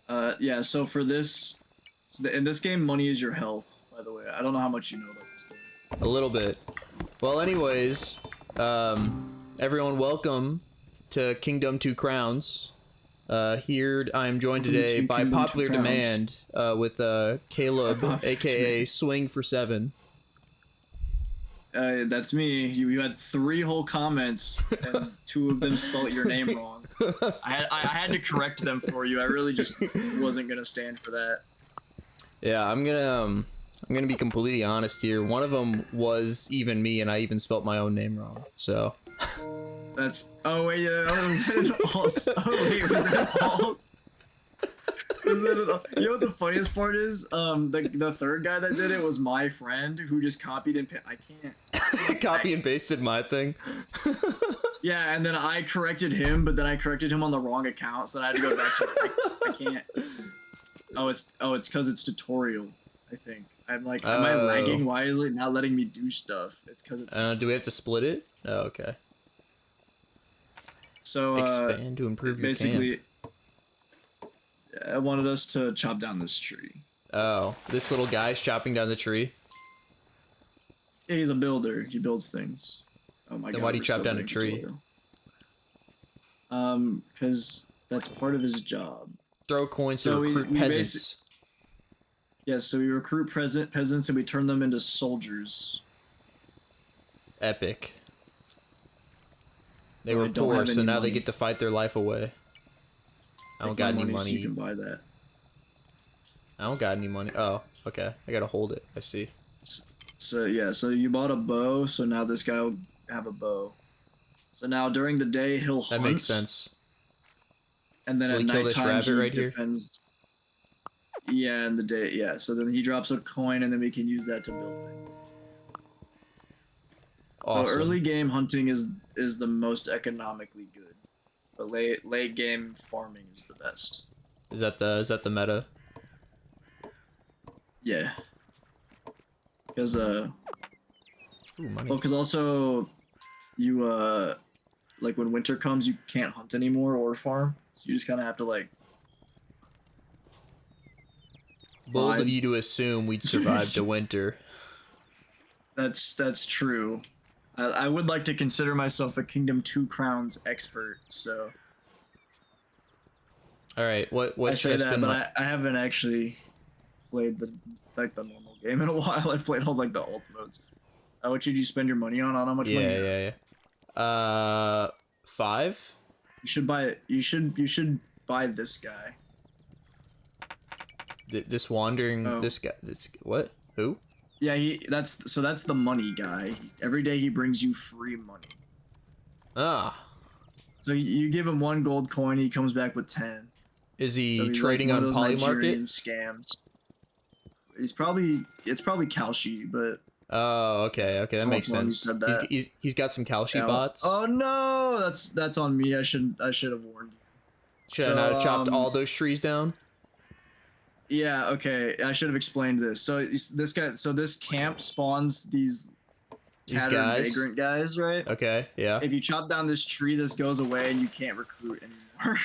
Yeah. So for this, in this game, money is your health. By the way, I don't know how much you know about this game. A little bit. Well, anyways, everyone, welcome to Kingdom Two Crowns. Here I am joined Welcome today to by Kingdom Two popular Crowns. demand with Caleb, By popular aka demand. Swing for Seven. That's me. You had 3 whole comments, and 2 of them spelt your name wrong. I had to correct them for you. I really just wasn't gonna stand for that. Yeah, I'm gonna be completely honest here. One of them was even me, and I even spelt my own name wrong. So. That's. Oh wait, yeah. Was that an alt? Oh wait, was that an alt? Was that an alt? You know what the funniest part is? The third guy that did it was my friend who just copied and I can't. Copy and pasted my thing. Yeah, and then I corrected him, but then I corrected him on the wrong account, so I had to go back to. I can't. It's because it's tutorial. I think I'm like, am I lagging? Why is it not letting me do stuff? It's because it's. Do we have to split it? Oh, okay. So expand to improve your basically, camp. I wanted us to chop down this tree. Oh, this little guy's chopping down the tree. Yeah, he's a builder. He builds things. Oh my god. Then why'd he chop down a tree? Because that's part of his job. Throw coins to recruit peasants. Yeah, so we recruit peasants and we turn them into soldiers. Epic. They were poor, so now they get to fight their life away. I don't got any money. So you can buy that. I don't got any money. Oh, okay. I gotta hold it. I see. So yeah, so you bought a bow, so now this guy will have a bow. So now during the day he'll hunt. That makes sense. And then Will at he kill this nighttime rabbit he right here? defends. Yeah, in the day, yeah. So then he drops a coin, and then we can use that to build things. Awesome. So early game hunting is the most economically good, but late game farming is the best. Is that the meta? Yeah. Because Ooh, money. well, because also you like when winter comes, you can't hunt anymore or farm, so you just kind of have to like. Bold of you to assume we'd survive the winter. That's true. I would like to consider myself a Kingdom Two Crowns expert, so. All right, what I should I say that, spend? but I haven't actually played the normal game in a while. I've played all like the alt modes. What should you spend your money on? How much money? Yeah. 5. You should buy it. You should buy this guy. This wandering. Oh. This guy. This what? Who? Yeah, that's the money guy. Every day he brings you free money. Ah. So you give him 1 gold coin, he comes back with 10. Is he So he's trading like on Polymarket? Scams. It's probably Kalshi, but. Oh, okay, that makes sense. Said that. He's got some Kalshi bots. Oh no, that's on me. I should have warned you. Should I not have chopped all those trees down? Yeah, okay. I should have explained this. So this camp spawns these tattered vagrant guys, right? Okay, yeah. If you chop down this tree, this goes away and you can't recruit anymore,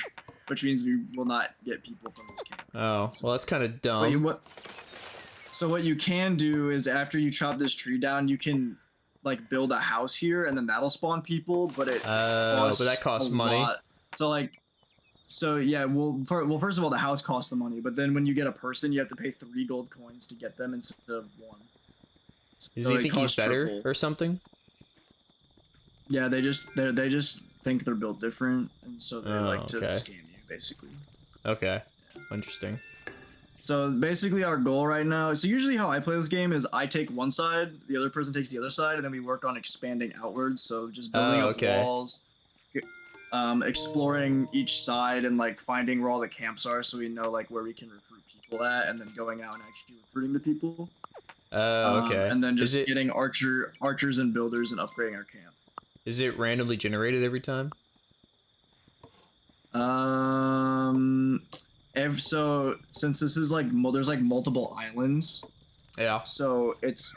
which means we will not get people from this camp. Oh, well, that's kind of dumb. So what you can do is after you chop this tree down, you can like build a house here, and then that'll spawn people. But that costs money. Lot. So yeah, first of all, the house costs the money, but then when you get a person, you have to pay 3 gold coins to get them instead of 1. Does he think he's better or something? Yeah, they just think they're built different, and so they like to scam you, basically. Okay, interesting. So basically our goal right now, so usually how I play this game is I take one side, the other person takes the other side, and then we work on expanding outwards, so just building up walls, exploring each side and like finding where all the camps are so we know like where we can recruit people at, and then going out and actually recruiting the people. And then just getting archers and builders and upgrading our camp. Is it randomly generated every time? So since this is like there's like multiple islands, yeah. So it's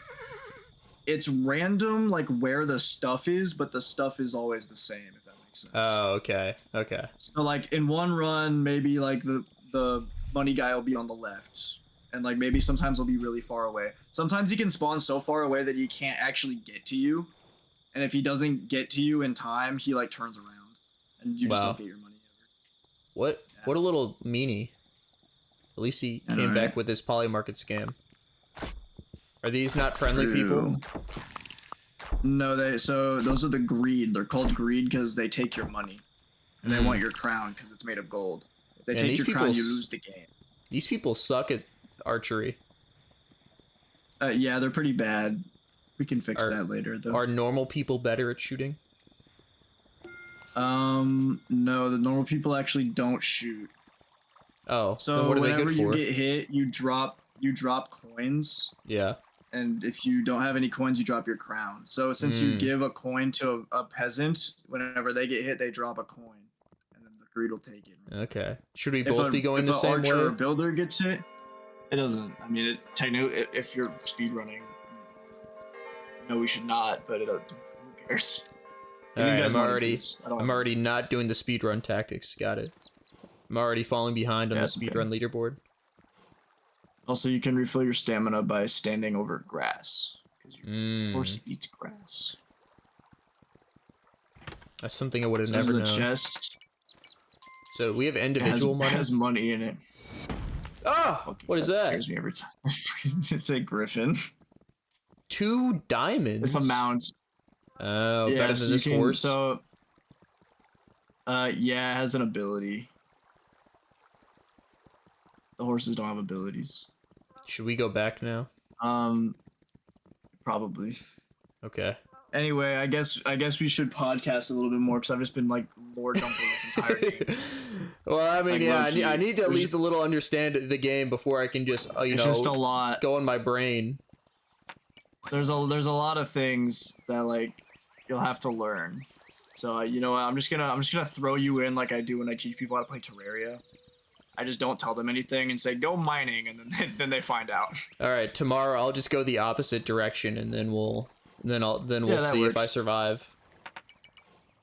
random like where the stuff is, but the stuff is always the same. If that makes sense. Oh, okay. So like in one run, maybe like the money guy will be on the left, and like maybe sometimes he'll be really far away. Sometimes he can spawn so far away that he can't actually get to you, and if he doesn't get to you in time, he like turns around, and you just Wow. don't get your money ever. What a little meanie. At least he I know, came back right? with his polymarket scam. Are these not friendly people? True. No, those are the greed. They're called greed because they take your money, and they want your crown because it's made of gold. If they And take these your crown, you people lose the game. These people suck at archery. Yeah, they're pretty bad. We can fix Are- that later, though. Are normal people better at shooting? No, the normal people actually don't shoot. Oh, then So what are they whenever good you for? get hit, you drop coins, Yeah. and if you don't have any coins, you drop your crown. So since you give a coin to a peasant, whenever they get hit, they drop a coin, and then the greed will take it. Okay. Should we both be going the if same an archer or way? builder gets hit, it doesn't. I mean, it technically, if you're speedrunning, no, we should not. But who cares? All These right, guys I'm want already views. I don't I'm want- already not doing the speedrun tactics. Got it. I'm already falling behind on Yeah, the it's okay. speedrun leaderboard. Also, you can refill your stamina by standing over grass because your Mm, horse eats grass. that's something I would have So this never is a known. chest. So we have It individual money. has money in it. Oh, Fucking- what is that? Scares me every time. It's a griffin. 2 diamonds. It's a mount. Oh, Yeah, better so than you this can, horse. so. Yeah, it has an ability. The horses don't have abilities. Should we go back now? Probably. Okay. Anyway, I guess we should podcast a little bit more because I've just been like lord dumping this entire game. Well, I mean, Like, yeah, low-key, I need to at there's least a little understand the game before I can just, It's just a lot. go in my brain. There's a lot of things that like you'll have to learn. So you know what? I'm just gonna throw you in like I do when I teach people how to play Terraria. I just don't tell them anything and say go mining, and then they find out. All right, tomorrow I'll just go the opposite direction, and then we'll that see if I works. survive.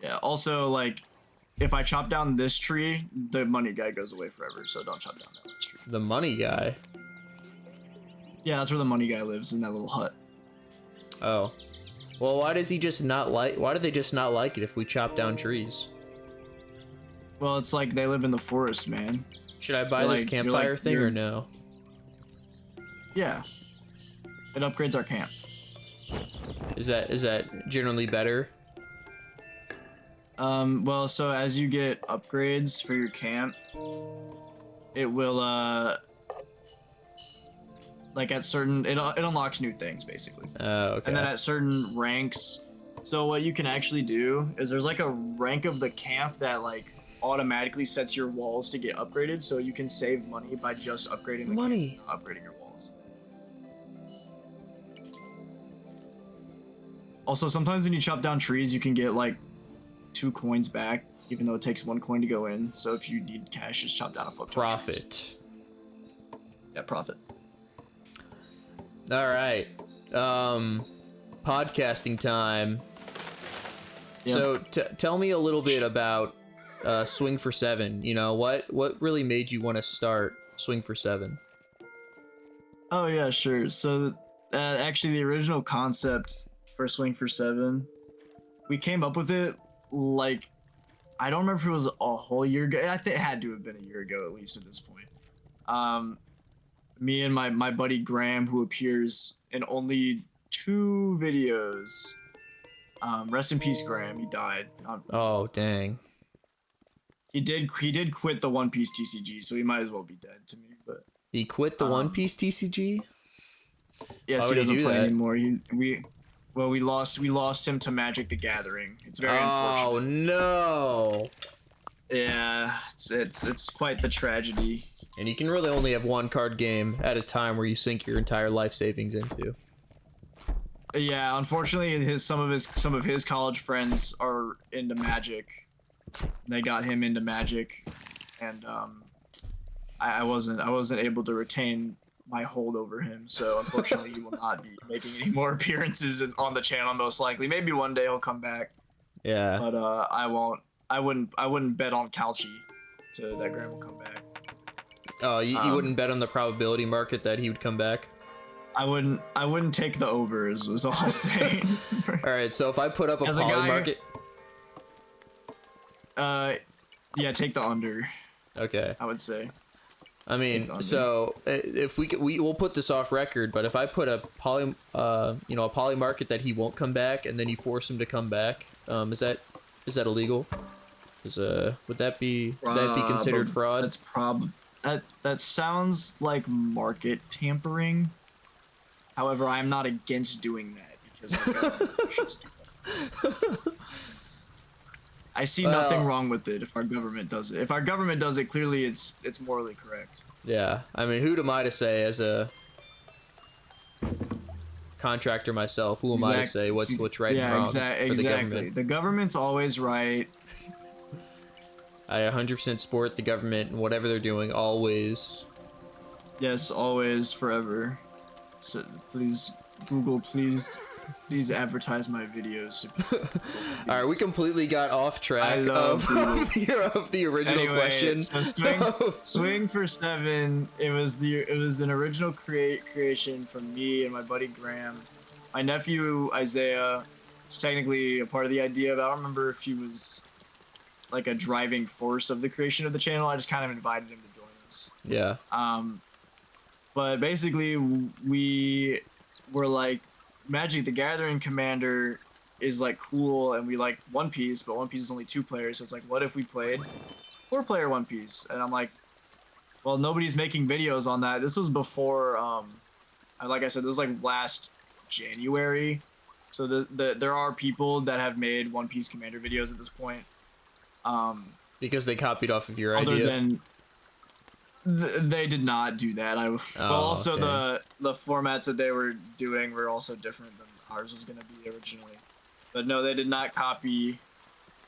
Yeah. Also, like, if I chop down this tree, the money guy goes away forever. So don't chop down that last tree. The money guy. Yeah, that's where the money guy lives, in that little hut. Oh. Well, why does he just not like? Why do they just not like it if we chop down trees? Well, it's like they live in the forest, man. Should I buy You're this like- you're campfire like- thing or you're- no? Yeah. It upgrades our camp. Is that generally better? Well, so as you get upgrades for your camp, it will, like at certain, it unlocks new things, basically. Oh, okay. And then at certain ranks, so what you can actually do is there's like a rank of the camp that like automatically sets your walls to get upgraded, so you can save money by just upgrading the Money. camp, not upgrading your walls. Also, sometimes when you chop down trees, you can get like 2 coins back, even though it takes 1 coin to go in. So if you need cash, just chop down a fuck ton of trees. Profit. Yeah, profit. All right. Podcasting time. Yep. So tell me a little bit about Swing for 7. You know, what really made you want to start Swing for 7? Oh yeah, sure. So actually, the original concept for Swing for 7, we came up with it like, I don't remember if it was a whole year ago. I think it had to have been a year ago at least at this point. Me and my buddy Graham, who appears in only 2 videos. Rest in peace, Graham. He died. Oh, dang. He did quit the One Piece TCG, so he might as well be dead to me. But He quit the One Piece TCG? yes, Why he would he doesn't do play that? anymore. We lost him to Magic the Gathering. It's very Oh, unfortunate. no. Yeah, it's quite the tragedy. And you can really only have one card game at a time where you sink your entire life savings into. Yeah, unfortunately, some of his college friends are into Magic. They got him into Magic, and I wasn't able to retain my hold over him. So unfortunately, he will not be making any more appearances on the channel. Most likely, maybe one day he'll come back, Yeah. but I won't. I wouldn't bet on Calchi that Graham will come back. Oh, you wouldn't bet on the probability market that he would come back? I wouldn't take the overs, was all I'm saying. Alright, so if I put up a As a poly guy- market... Yeah, take the under, Okay. I would say. I mean, so if we'll put this off record, but if I put a poly market that he won't come back, and then you force him to come back, is that illegal? Would that be considered fraud? That's that sounds like market tampering. However, I'm not against doing that because I see nothing wrong with it if our government does it. If our government does it, clearly it's morally correct. Yeah, I mean, who am I to say as a contractor myself? Who am I to say what's right and wrong for the government? The government's always right. I 100% support the government and whatever they're doing, always. Yes, always, forever. So please, Google, please advertise my videos. All right, we completely got off track of the original question. So swing for 7. It was an original creation from me and my buddy Graham. My nephew Isaiah is technically a part of the idea, but I don't remember if he was like a driving force of the creation of the channel. I just kind of invited him to join us. Yeah. But basically we were like, Magic the Gathering Commander is like cool, and we like One Piece, but One Piece is only 2 players, so it's like, what if we played 4-player One Piece? And I'm like, well, nobody's making videos on that. This was before, like I said, this was like last January, so there are people that have made One Piece Commander videos at this point. Because they copied off of your other idea. Than they did not do that. But also the formats that they were doing were also different than ours was going to be originally. But no, they did not copy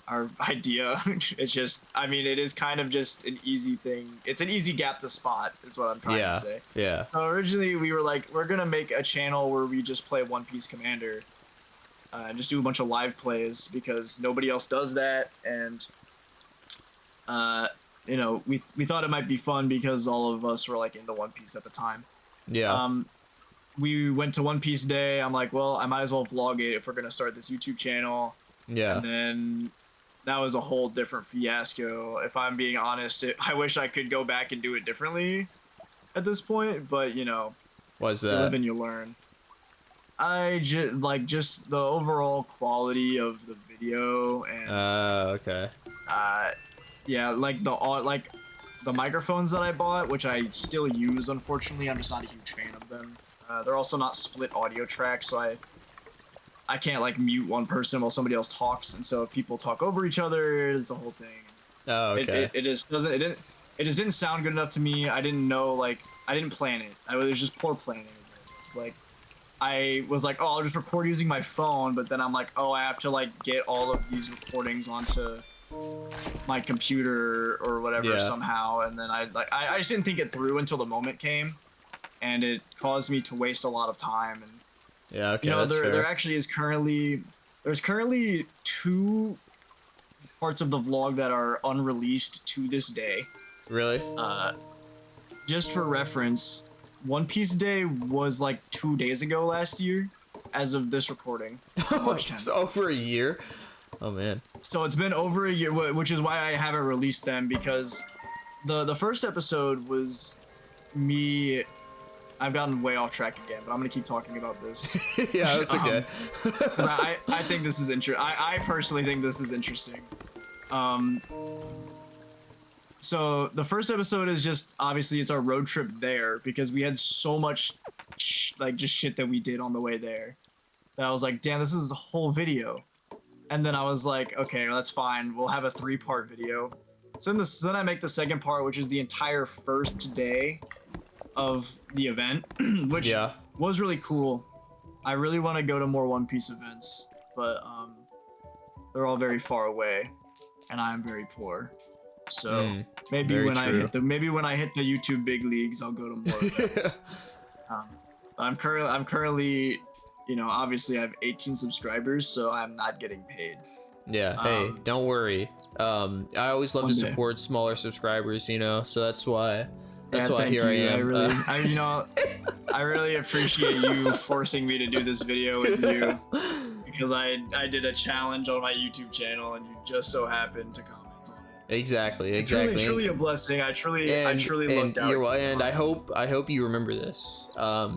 our idea. It's just, I mean, it is kind of just an easy thing. It's an easy gap to spot, is what I'm trying to say. Yeah. So originally we were like, we're going to make a channel where we just play One Piece Commander and just do a bunch of live plays because nobody else does that. And you know, we thought it might be fun because all of us were like into One Piece at the time. Yeah. We went to One Piece Day. I'm like, well, I might as well vlog it if we're gonna start this YouTube channel. Yeah. And then that was a whole different fiasco. If I'm being honest, I wish I could go back and do it differently at this point, but you know, what's that? You live and you learn. Just the overall quality of the video and. Okay. Yeah, like the microphones that I bought, which I still use, unfortunately, I'm just not a huge fan of them. They're also not split audio tracks, so I can't like mute one person while somebody else talks, and so if people talk over each other, it's a whole thing. Oh, okay. It just didn't sound good enough to me. I didn't know, like, I didn't plan it. It was just poor planning. It's like, I was like, oh, I'll just record using my phone, but then I'm like, oh, I have to like get all of these recordings onto my computer or whatever somehow, and then I just didn't think it through until the moment came, and it caused me to waste a lot of time. And yeah, okay, you know, that's fair. there actually is there's currently 2 parts of the vlog that are unreleased to this day. Really? Just for reference, One Piece Day was like 2 days ago last year, as of this recording. It's over a year. Oh man. So it's been over a year, which is why I haven't released them, because the first episode was me. I've gotten way off track again, but I'm gonna keep talking about this. Yeah, that's okay. I think this is interesting. I personally think this is interesting. So the first episode is just, obviously it's our road trip there, because we had so much just shit that we did on the way there that I was like, damn, this is a whole video. And then I was like, okay, well, that's fine. We'll have a 3-part video. So then I make the second part, which is the entire first day of the event, which was really cool. I really want to go to more One Piece events, but they're all very far away, and I'm very poor. So maybe when I hit the YouTube big leagues, I'll go to more events. I'm currently, you know, obviously I have 18 subscribers, so I'm not getting paid. Yeah, hey, don't worry. I always love to support smaller subscribers, you know, so that's why That's Yeah, why thank here you. I am. I really appreciate you forcing me to do this video with you because I did a challenge on my YouTube channel and you just so happened to comment on it. Exactly. Truly a blessing. I truly looked out. And I hope you remember this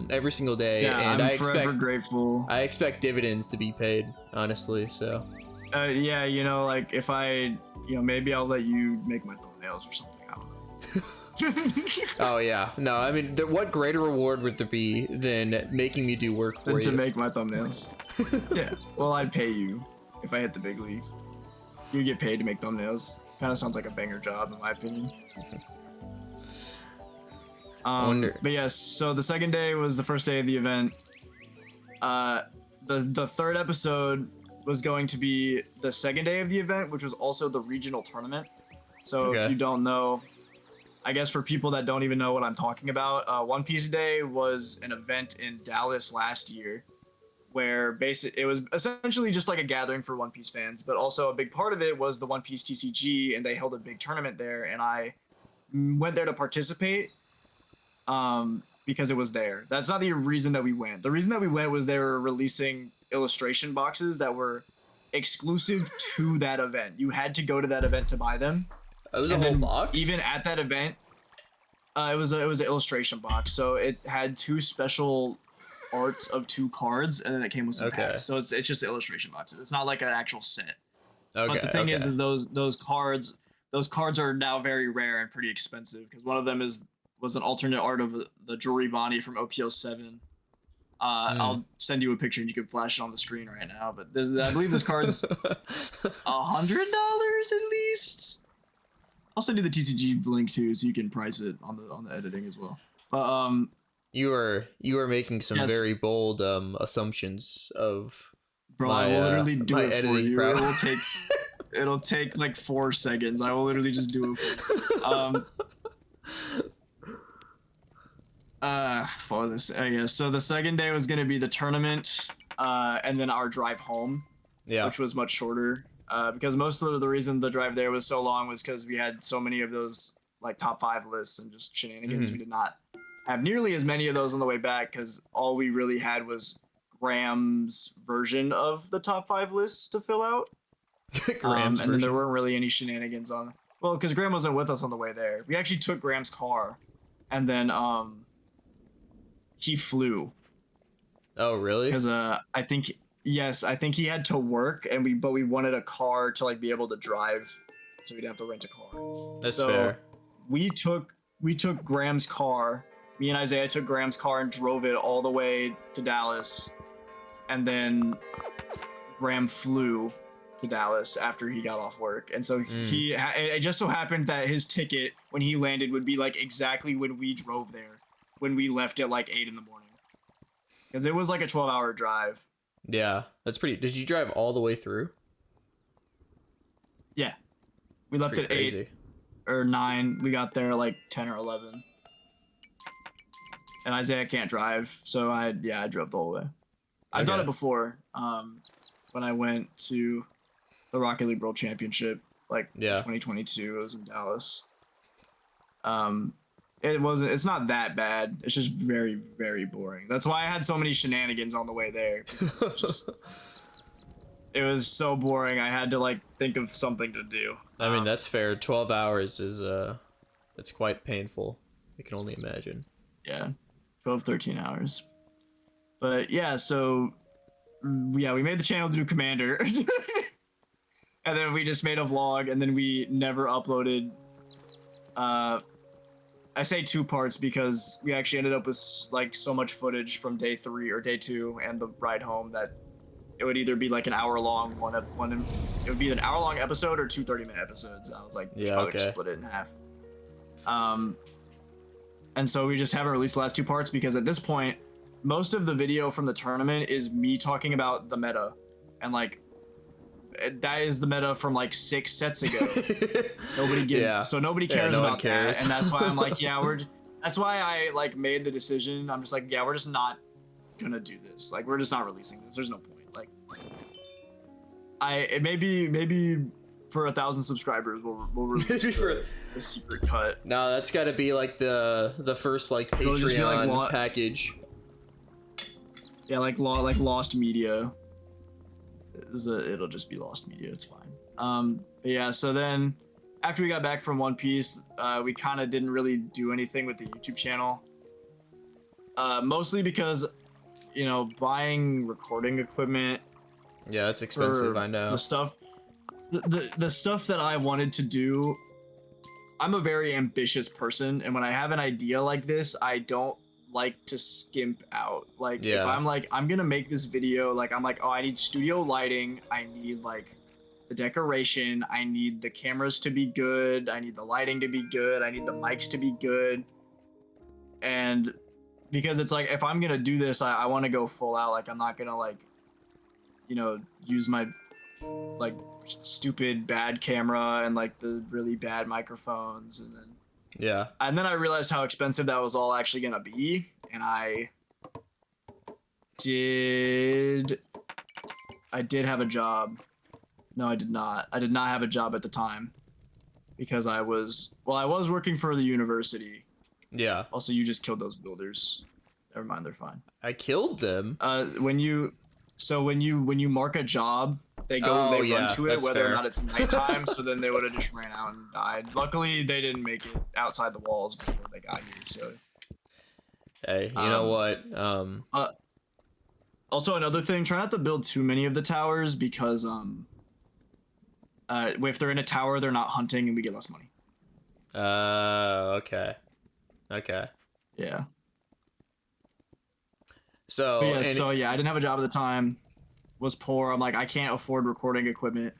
every single day. Yeah, and I'm forever grateful. I expect dividends to be paid, honestly. So. Yeah, you know, like if I, you know, maybe I'll let you make my thumbnails or something. I don't know. Oh yeah, no, I mean, what greater reward would there be than making me do work for you? To make my thumbnails. Yeah, well, I'd pay you if I hit the big leagues. You get paid to make thumbnails. Kind of sounds like a banger job, in my opinion. But yes, so the second day was the first day of the event. The third episode was going to be the second day of the event, which was also the regional tournament. So if you don't know, I guess for people that don't even know what I'm talking about, One Piece Day was an event in Dallas last year where it was essentially just like a gathering for One Piece fans, but also a big part of it was the One Piece TCG, and they held a big tournament there, and I went there to participate because it was there. That's not the reason that we went. The reason that we went was they were releasing illustration boxes that were exclusive to that event. You had to go to that event to buy them. It was a whole box? Even at that event, it was an illustration box. So it had two special arts of two cards, and then it came with some packs. So it's just an illustration box. It's not like an actual set. Okay, but the thing is those cards are now very rare and pretty expensive because one of them was an alternate art of the Jory Bonnie from OPO7. I'll send you a picture and you can flash it on the screen right now. But I believe this card's $100 at least. I'll send you the TCG link too, so you can price it on the editing as well. But you are making some very bold assumptions of. Bro, my, I will literally do it for you. Prowess. It'll take like 4 seconds. I will literally just do it for you. What was this? Yeah. So the second day was gonna be the tournament, and then our drive home. Yeah. Which was much shorter. Because most of the reason the drive there was so long was because we had so many of those like top 5 lists and just shenanigans. We did not have nearly as many of those on the way back because all we really had was Graham's version of the top 5 lists to fill out. And then there weren't really any shenanigans on. Well, because Graham wasn't with us on the way there. We actually took Graham's car, and then he flew. Oh, really? Because I think he had to work, and we wanted a car to like be able to drive, so we'd have to rent a car. That's fair. We took Graham's car. Me and Isaiah took Graham's car and drove it all the way to Dallas, and then Graham flew to Dallas after he got off work, and so it just so happened that his ticket when he landed would be like exactly when we drove there, when we left at like 8 in the morning, because it was like a 12-hour drive. Yeah, that's pretty. Did you drive all the way through? Yeah, we left at 8 or 9. We got there like 10 or 11. And Isaiah can't drive, so I drove the whole way. I've done it before. When I went to the Rocket League World Championship, like 2022, it was in Dallas. It's not that bad. It's just very, very boring. That's why I had so many shenanigans on the way there. It was so boring. I had to like think of something to do. I mean, that's fair. 12 hours is that's quite painful. I can only imagine. Yeah, 12, 13 hours. But yeah, so yeah, we made the channel to do Commander. And then we just made a vlog, and then we never uploaded. I say 2 parts because we actually ended up with like so much footage from day 3 or day 2 and the ride home that it would either be like an hour-long it would be an hour-long episode or 2 30-minute episodes. I was like, probably split it in half. And so we just haven't released the last 2 parts because at this point, most of the video from the tournament is me talking about the meta, and like that is the meta from like 6 sets ago. Nobody cares about that, and that's why I'm like, that's why I like made the decision. I'm just like, we're just not gonna do this. Like, we're just not releasing this. There's no point. Like, maybe for 1,000 subscribers, we'll release the secret cut. No, that's got to be like the first like Patreon like package. Yeah, like Lost Media. It'll just be Lost Media. It's fine. But yeah. So then, after we got back from One Piece, we kind of didn't really do anything with the YouTube channel. Mostly because, you know, buying recording equipment. Yeah, that's expensive. I know. The stuff that I wanted to do. I'm a very ambitious person, and when I have an idea like this, I don't like to skimp out. Like, if I'm like, I'm gonna make this video, like, I'm like, oh, I need studio lighting, I need like the decoration, I need the cameras to be good, I need the lighting to be good, I need the mics to be good. And because it's like, if I'm gonna do this, I want to go full out. Like, I'm not gonna like, you know, use my like stupid bad camera and like the really bad microphones, and then I realized how expensive that was all actually gonna be, and I did have a job. No, I did not have a job at the time because I was working for the university. Yeah. Also, you just killed those builders. Never mind, they're fine. I killed them. When you mark a job, they run to it whether or not it's nighttime. So then they would have just ran out and died. Luckily, they didn't make it outside the walls before they got here. So, hey, you know what? Also, another thing: try not to build too many of the towers because if they're in a tower, they're not hunting, and we get less money. Okay. Yeah. So I didn't have a job at the time. Was poor. I'm like, I can't afford recording equipment,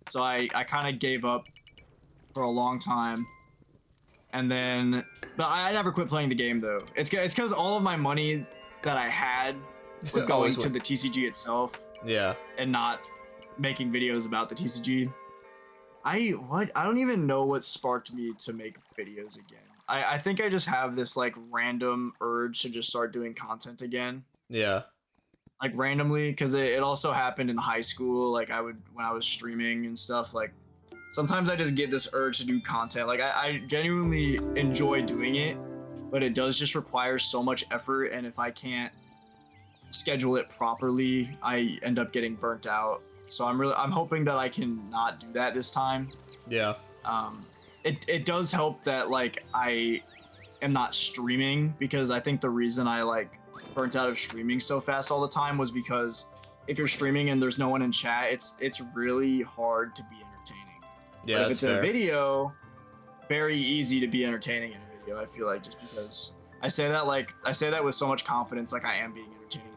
so I kind of gave up for a long time. And then, but I never quit playing the game though. It's because all of my money that I had was going to the TCG itself. Yeah. And not making videos about the TCG. I don't even know what sparked me to make videos again. I think I just have this like random urge to just start doing content again. Yeah. Like randomly, because it also happened in high school. Like when I was streaming and stuff, like sometimes I just get this urge to do content. Like I genuinely enjoy doing it, but it does just require so much effort, and if I can't schedule it properly, I end up getting burnt out. So I'm hoping that I can not do that this time. Yeah. It does help that like I am not streaming, because I think the reason I like burnt out of streaming so fast all the time was because if you're streaming and there's no one in chat, it's really hard to be entertaining. Yeah, but if it's fair. a video, very easy to be entertaining in a video. I feel like, just because I say that with so much confidence, like I am being entertaining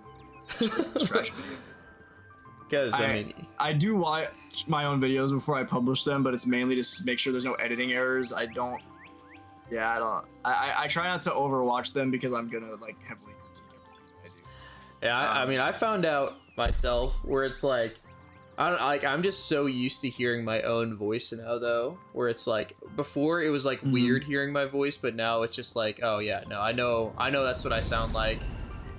in this trash video. Because I do watch my own videos before I publish them, but it's mainly to make sure there's no editing errors. I try not to overwatch them because I'm gonna like heavily critique everything I do. Yeah, I mean, I found out myself where it's like, I'm just so used to hearing my own voice now though, where it's like before it was like weird hearing my voice, but now it's just like, oh yeah, no, I know that's what I sound like,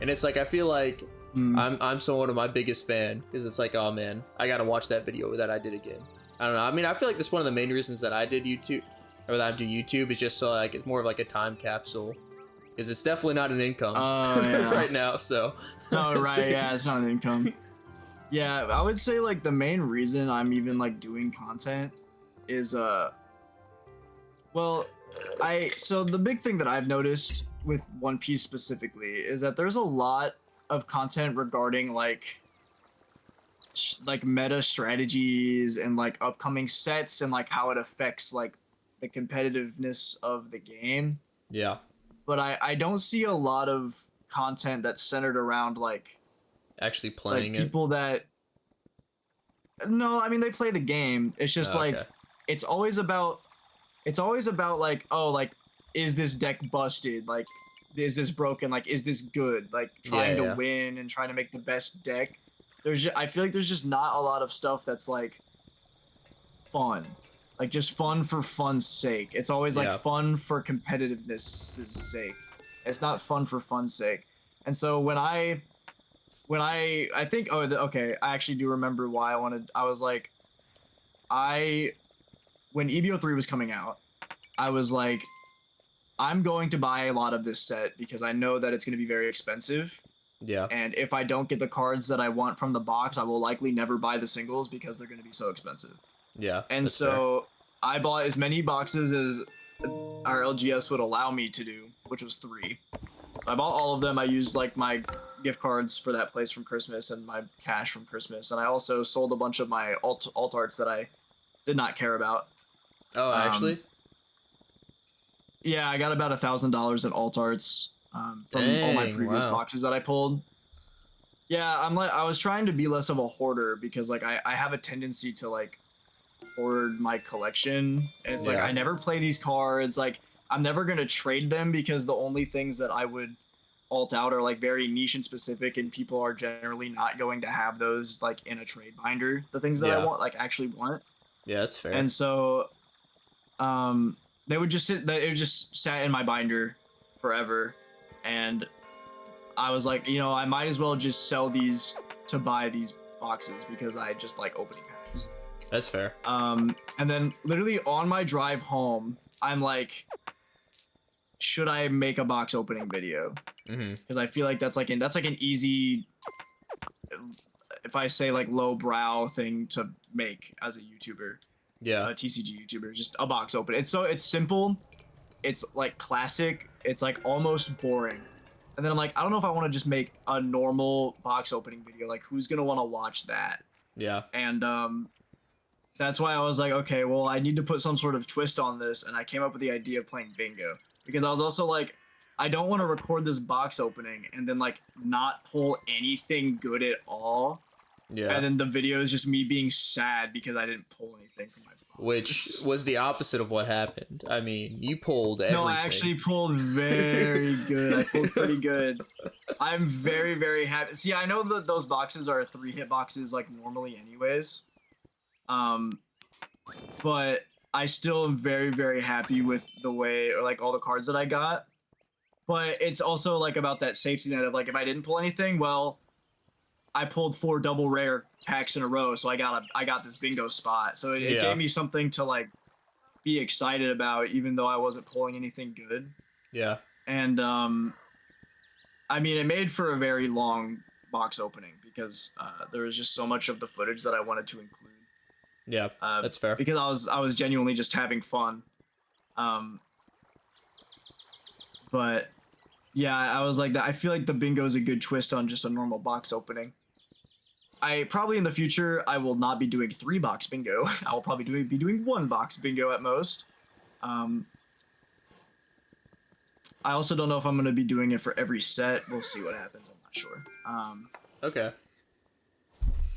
and it's like I feel like I'm somewhat of my biggest fan, because it's like, oh man, I gotta watch that video that I did again. I don't know. I mean, I feel like that's one of the main reasons that I did YouTube, or that I do YouTube, is just so like it's more of like a time capsule, because it's definitely not an income right now. So. Oh right, yeah, it's not an income. Yeah, I would say like the main reason I'm even like doing content is so the big thing that I've noticed with One Piece specifically is that there's a lot of content regarding like meta strategies and like upcoming sets and like how it affects like the competitiveness of the game. Yeah. But I don't see a lot of content that's centered around like actually playing like people that no, I mean they play the game. It's just like it's always about like, oh, like is this deck busted? Like is this broken? Like is this good? Like trying to win and trying to make the best deck. I feel like there's just not a lot of stuff that's like fun. Like just fun for fun's sake. It's always like fun for competitiveness' sake. It's not fun for fun's sake. And so when I think I actually do remember why I was like, when EBO3 was coming out, I was like, I'm going to buy a lot of this set because I know that it's going to be very expensive. Yeah. And if I don't get the cards that I want from the box, I will likely never buy the singles because they're going to be so expensive. Yeah. And so I bought as many boxes as our LGS would allow me to do, which was 3. So I bought all of them. I used like my gift cards for that place from Christmas and my cash from Christmas. And I also sold a bunch of my alt arts that I did not care about. Oh, actually? Yeah, I got about $1,000 in alt arts from all my previous boxes that I pulled. Yeah, I was trying to be less of a hoarder because like I have a tendency to like hoard my collection, and it's like I never play these cards. Like I'm never gonna trade them because the only things that I would alt out are like very niche and specific, and people are generally not going to have those like in a trade binder. The things that I want, like actually want. Yeah, that's fair. And so, they would just sit. It just sat in my binder forever, and I was like, you know, I might as well just sell these to buy these boxes because I just like opening packs. That's fair. And then literally on my drive home, I'm like, should I make a box opening video? Because I feel like that's like an easy, if I say like low brow thing to make as a YouTuber. Yeah. A TCG YouTuber, just a box open. It's simple, it's like classic, it's like almost boring. And then I'm like, I don't know if I want to just make a normal box opening video. Like, who's gonna want to watch that? Yeah. And that's why I was like, okay, well, I need to put some sort of twist on this, and I came up with the idea of playing bingo because I was also like, I don't want to record this box opening and then like not pull anything good at all. Yeah. And then the video is just me being sad because I didn't pull anything from my box. Which was the opposite of what happened. I mean, you pulled everything. No, I actually pulled very good. I pulled pretty good. I'm very, very happy. See, I know that those boxes are 3-hit boxes like normally anyways. But I still am very, very happy with the way, or like all the cards that I got. But it's also like about that safety net of like, if I didn't pull anything, well, I pulled 4 double rare packs in a row, so I got this bingo spot. So it gave me something to like be excited about, even though I wasn't pulling anything good. Yeah. And I mean, it made for a very long box opening because there was just so much of the footage that I wanted to include. Yeah, that's fair. Because I was genuinely just having fun. But yeah, I was like that. I feel like the bingo is a good twist on just a normal box opening. I probably in the future I will not be doing 3-box bingo. I will probably be doing 1-box bingo at most. I also don't know if I'm going to be doing it for every set. We'll see what happens. I'm not sure. Okay.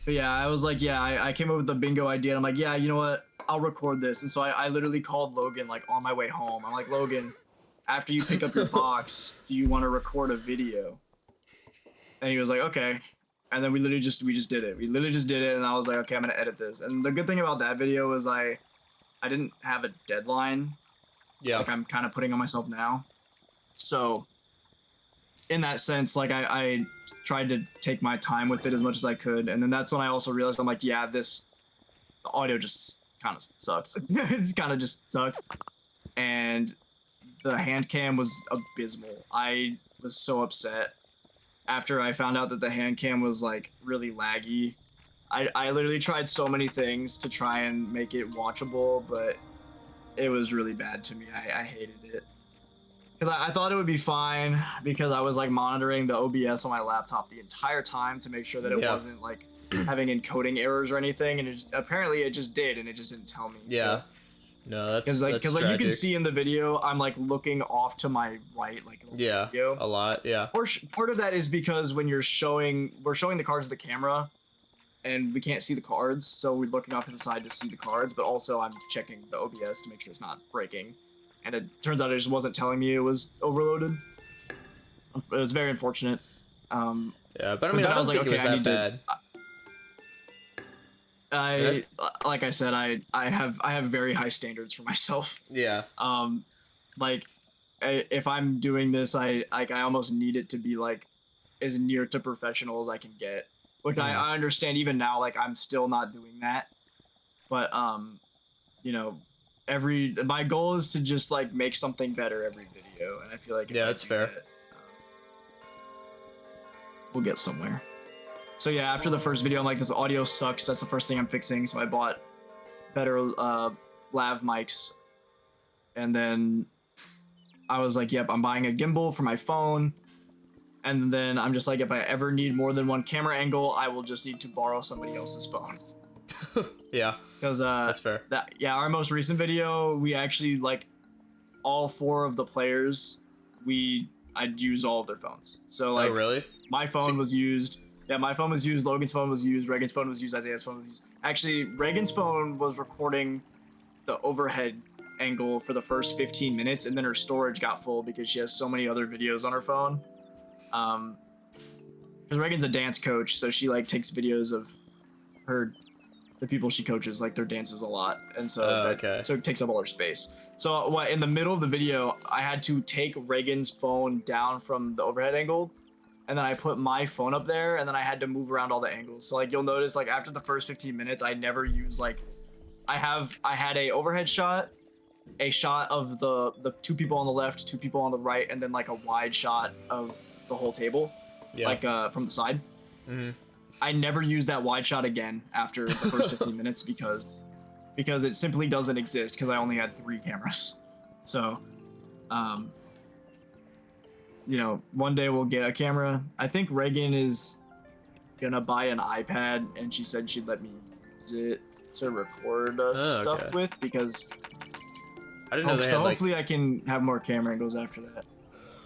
But yeah, I was like, yeah, I came up with the bingo idea. And I'm like, yeah, you know what? I'll record this. And so I literally called Logan like on my way home. I'm like, Logan, after you pick up your box, do you want to record a video? And he was like, okay. And then we just did it. We literally just did it, and I was like, okay, I'm gonna edit this. And the good thing about that video was I didn't have a deadline. Yeah. Like I'm kind of putting on myself now. So in that sense, like I tried to take my time with it as much as I could. And then that's when I also realized I'm like, yeah, the audio just kind of sucks. It kind of just sucks. And the hand cam was abysmal. I was so upset after I found out that the hand cam was like really laggy. I literally tried so many things to try and make it watchable, but it was really bad to me. I hated it. Because I thought it would be fine because I was like monitoring the OBS on my laptop the entire time to make sure that it wasn't like having encoding errors or anything, and apparently it just did, and it just didn't tell me. Yeah. So, no, that's because like you can see in the video, I'm like looking off to my right, like video. A lot, yeah. Part of that is because when we're showing the cards to the camera, and we can't see the cards, so we're looking off to the side to see the cards. But also, I'm checking the OBS to make sure it's not breaking, and it turns out it just wasn't telling me it was overloaded. It was very unfortunate. Yeah, but I mean, I was like, okay, it was that bad. Like I said, I have very high standards for myself. Yeah. Like if I'm doing this, I almost need it to be like as near to professional as I can get, which I understand even now. Like I'm still not doing that, But you know, my goal is to just like make something better every video, and I feel like if Yeah, I that's do fair. that, we'll get somewhere. So yeah, after the first video, I'm like, this audio sucks. That's the first thing I'm fixing. So I bought better lav mics, and then I was like, yep, I'm buying a gimbal for my phone. And then I'm just like, if I ever need more than one camera angle, I will just need to borrow somebody else's phone. Yeah, Because that's fair. our most recent video, we actually like all 4 of the players. I'd use all of their phones. So like, Oh, really? my phone was used. Yeah, my phone was used. Logan's phone was used. Reagan's phone was used. Isaiah's phone was used. Actually, Reagan's phone was recording the overhead angle for the first 15 minutes, and then her storage got full because she has so many other videos on her phone. Because Reagan's a dance coach, so she like takes videos of the people she coaches, like their dances a lot, and so so it takes up all her space. So what in the middle of the video, I had to take Reagan's phone down from the overhead angle, and then I put my phone up there, and then I had to move around all the angles. So like you'll notice, like after the first 15 minutes, I never use like I had a overhead shot, a shot of the 2 people on the left, 2 people on the right, and then like a wide shot of the whole table, like from the side. Mm-hmm. I never used that wide shot again after the first 15 minutes because it simply doesn't exist because I only had 3 cameras. So, you know, one day we'll get a camera. I think Reagan is gonna buy an iPad, and she said she'd let me use it to record stuff with, because I didn't know they had, like, hopefully I can have more camera angles after that.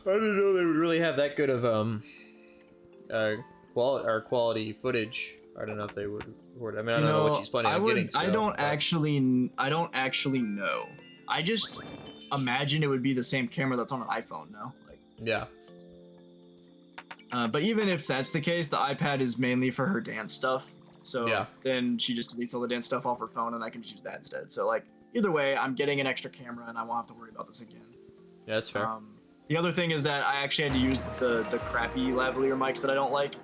I didn't know they would really have that good of quality footage. I don't know if they would record. I mean, I don't know what she's planning on getting. So, I don't actually know. I just imagine it would be the same camera that's on an iPhone now. Like, yeah. But even if that's the case, the iPad is mainly for her dance stuff. So yeah. Then she just deletes all the dance stuff off her phone, and I can just use that instead. So like, either way, I'm getting an extra camera, and I won't have to worry about this again. Yeah, that's fair. The other thing is that I actually had to use the crappy lavalier mics that I don't like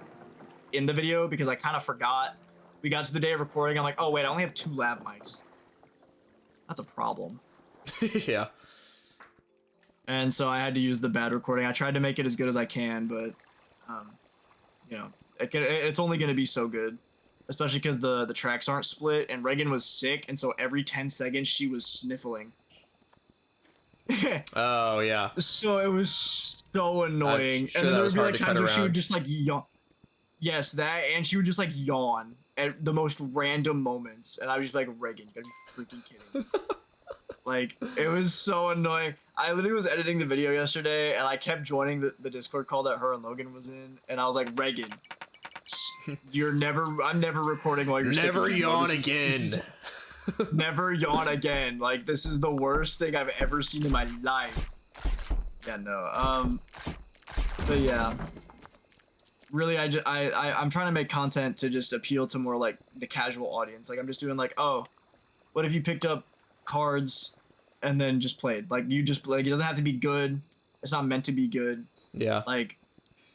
in the video because I kind of forgot. We got to the day of recording, I'm like, oh wait, I only have 2 lav mics. That's a problem. Yeah. And so I had to use the bad recording. I tried to make it as good as I can, but you know, it's only going to be so good, especially because the tracks aren't split, and Reagan was sick, and so every 10 seconds she was sniffling. Oh yeah. So it was so annoying. Sure, and then there would be like times where she around. would just like yawn. Yes, that, and she would just like yawn at the most random moments, and I was just like, Reagan, you gotta be freaking kidding me. Like, it was so annoying. I literally was editing the video yesterday, and I kept joining the Discord call that her and Logan was in, and I was like, Reagan, I'm never recording while you're never sick. Yawn again. Never yawn again. Like, this is the worst thing I've ever seen in my life. Yeah, no. But yeah. Really, I'm trying to make content to just appeal to more like the casual audience. Like, I'm just doing like, oh, what if you picked up cards and then just played? Like, you just like, it doesn't have to be good. It's not meant to be good. Yeah. Like,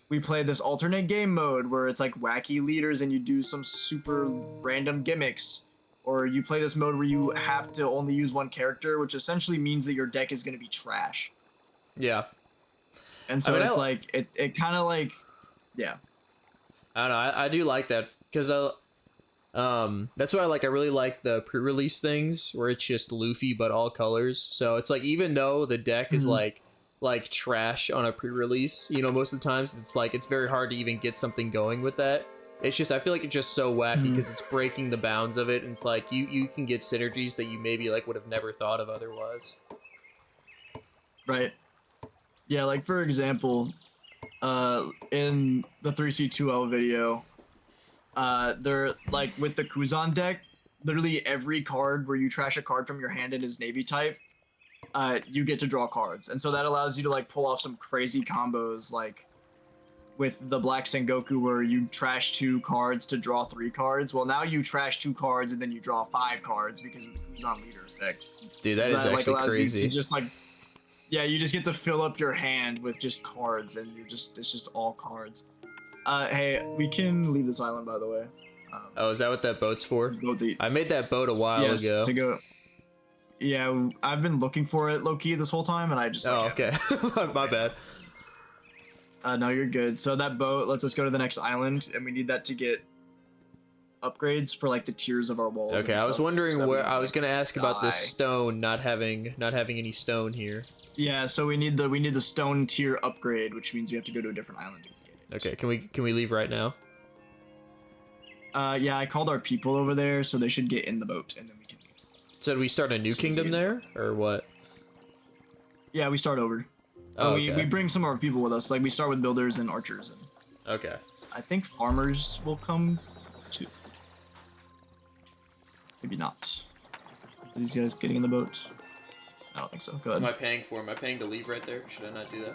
we played this alternate game mode where it's like wacky leaders and you do some super random gimmicks. Or you play this mode where you have to only use 1 character, which essentially means that your deck is going to be trash. Yeah. And so it's like, it kind of like, yeah. I don't know. I do like that because that's what I like. I really like the pre-release things where it's just Luffy but all colors. So it's like, even though the deck is like trash on a pre-release, you know, most of the times it's like, it's very hard to even get something going with that. It's just, I feel like it's just so wacky because it's breaking the bounds of it, and it's like you can get synergies that you maybe like would have never thought of otherwise. Right. Yeah, like for example, in the 3C2L video, they're like with the Kuzan deck, literally every card where you trash a card from your hand and is Navy type, you get to draw cards, and so that allows you to like pull off some crazy combos, like with the Black Sengoku where you trash 2 cards to draw 3 cards. Well, now you trash 2 cards and then you draw 5 cards because of the Kuzan leader effect. Dude, that is actually allows crazy. You to just like, yeah, you just get to fill up your hand with just cards, and it's just all cards. Hey, we can leave this island, by the way. Oh, is that what that boat's for? this boat that, I made that boat a while yes, ago. to go. Yeah, I've been looking for it low key this whole time, and I just. Oh, like, okay. My bad. No, you're good. So that boat lets us go to the next island, and we need that to get upgrades for like the tiers of our walls. Okay, and I was stuff, wondering so that we where don't, I was gonna ask about this die. stone not having any stone here. Yeah, so we need the stone tier upgrade, which means we have to go to a different island to get it. Okay, can we leave right now? Yeah, I called our people over there, so they should get in the boat, and then we can. So did we start a new So kingdom easy. there, or what? Yeah, we start over. Oh, we okay. bring some of our people with us. Like we start with builders and archers, and Okay. I think farmers will come too. Maybe not. Are these guys getting in the boat? I don't think so. Go What am I ahead. paying for? Am I paying to leave right there? Should I not do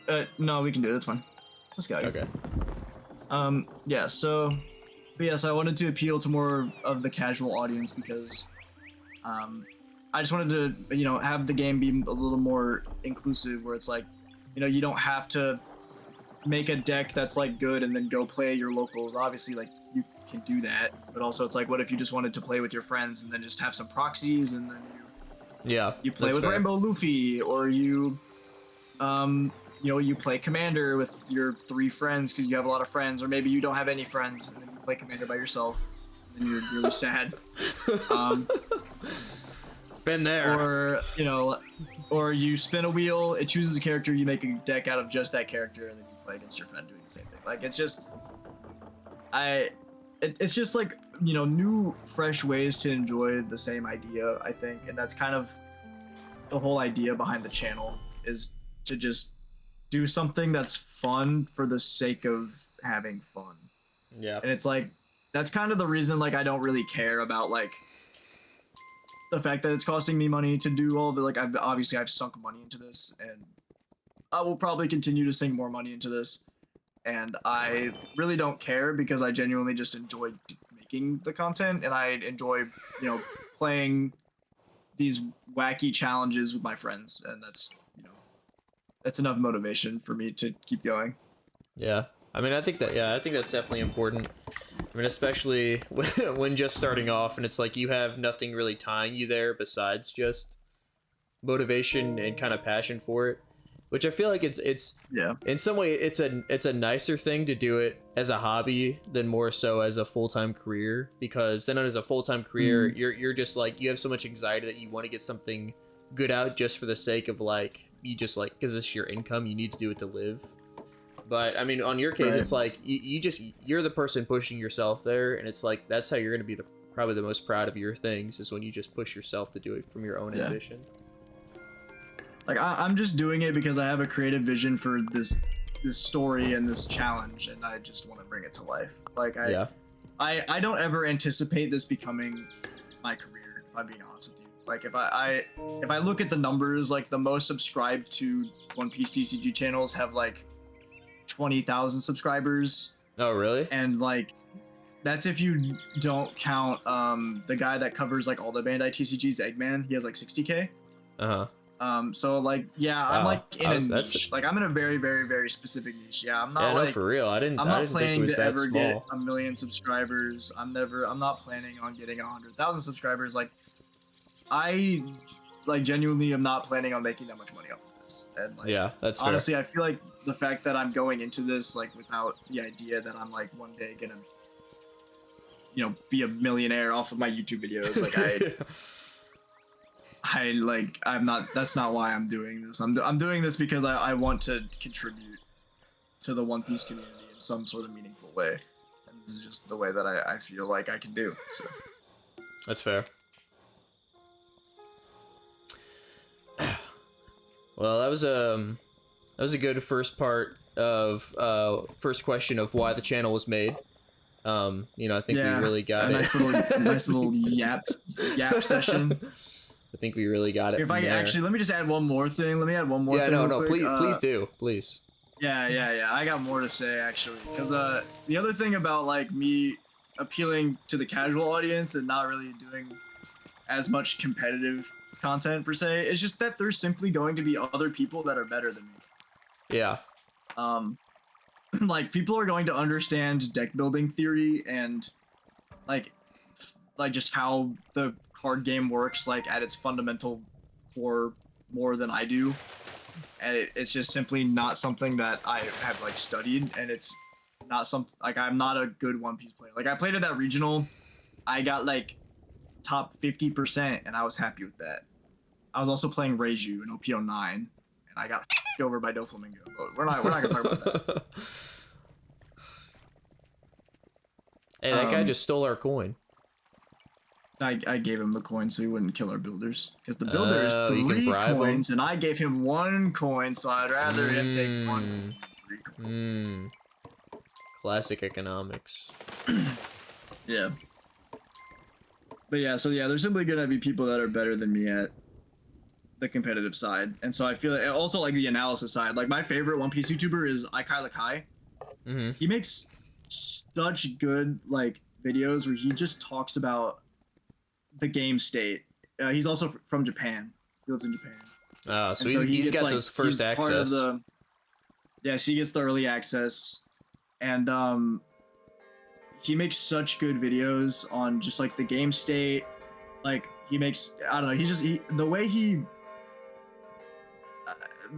that? No, we can do it. That's fine. Let's go. Okay. Yeah. So, but yes, I wanted to appeal to more of the casual audience because, I just wanted to, have the game be a little more inclusive, where it's like, you don't have to make a deck that's like good and then go play your locals. Obviously, like you can do that, but also it's like, what if you just wanted to play with your friends and then just have some proxies and then Yeah. you play that's with fair. Rainbow Luffy, or you play Commander with your 3 friends because you have a lot of friends, or maybe you don't have any friends and then you play Commander by yourself and you're really sad. Been there. Or you spin a wheel, it chooses a character, you make a deck out of just that character, and then you play against your friend doing the same thing. Like it's just, it's just like new, fresh ways to enjoy the same idea. I think, and that's kind of the whole idea behind the channel, is to just do something that's fun for the sake of having fun. Yeah. And it's like, that's kind of the reason, like, I don't really care about, like, the fact that it's costing me money to do all of it. Like, I've sunk money into this, and I will probably continue to sink more money into this. And I really don't care because I genuinely just enjoy making the content, and I enjoy, playing these wacky challenges with my friends, and that's enough motivation for me to keep going. Yeah. I mean, I think that's definitely important. I mean, especially when just starting off and it's like you have nothing really tying you there besides just motivation and kind of passion for it, which I feel like it's Yeah. in some way it's a nicer thing to do it as a hobby than more so as a full-time career, because then as a full-time career, you're just like, you have so much anxiety that you want to get something good out just for the sake of like, you just like, because it's your income, you need to do it to live. But I mean, on your case, Right. it's like you're the person pushing yourself there, and it's like that's how you're going to be probably the most proud of your things, is when you just push yourself to do it from your own Yeah. ambition. Like I'm just doing it because I have a creative vision for this story and this challenge, and I just want to bring it to life. Like I don't ever anticipate this becoming my career, if I'm being honest with you. Like if I look at the numbers, like the most subscribed to One Piece TCG channels have like 20,000 subscribers, Oh, really? and like that's if you don't count the guy that covers like all the Bandai TCGs, Eggman. He has like 60K. Uh huh. So like, yeah, I'm Wow. like in a That's- niche. Like I'm in a very, very, very specific niche. Yeah, I'm not Yeah, no, like, for real. I didn't think it planning was to that ever small. get 1 million subscribers. I'm not planning on getting 100,000 subscribers. Like I like genuinely am not planning on making that much money off of this. And like, Yeah, that's fair. honestly, I feel like the fact that I'm going into this like without the idea that I'm like one day gonna, be a millionaire off of my YouTube videos, like that's not why I'm doing this. I'm doing this because I want to contribute to the One Piece community in some sort of meaningful way. And this is just the way that I feel like I can do. So That's fair. Well, that was a good first part of first question of why the channel was made. I think we really got a it. nice little yap session. I think we really got it. If from I there. actually, let me just add one more thing. Let me add one more Yeah, thing. no, real quick. please do, please. Yeah. I got more to say actually, because the other thing about like me appealing to the casual audience and not really doing as much competitive content per se is just that there's simply going to be other people that are better than me. Yeah. like people are going to understand deck building theory and like just how the card game works like at its fundamental core more than I do. And it's just simply not something that I have like studied, and it's not something like I'm not a good One Piece player. Like I played at that regional, I got like top 50%, and I was happy with that. I was also playing Reiju in OP09, and I got over by Doflamingo. But we're not gonna talk about that. Hey, that guy just stole our coin. I gave him the coin so he wouldn't kill our builders. Because the builder is You can 3 bribe coins, him? and I gave him 1 coin, so I'd rather him take 1 3 coins. Classic economics. Yeah. But yeah, so yeah, there's simply gonna be people that are better than me at the competitive side. And so I feel like, also like the analysis side. Like my favorite One Piece YouTuber is Ikai Lakai. He makes such good like videos where he just talks about the game state. He's also from Japan. He lives in Japan. Oh, so he's got like, those first access. Part of the, yeah, so he gets the early access, and he makes such good videos on just like the game state. Like he makes, I don't know, he's just the way he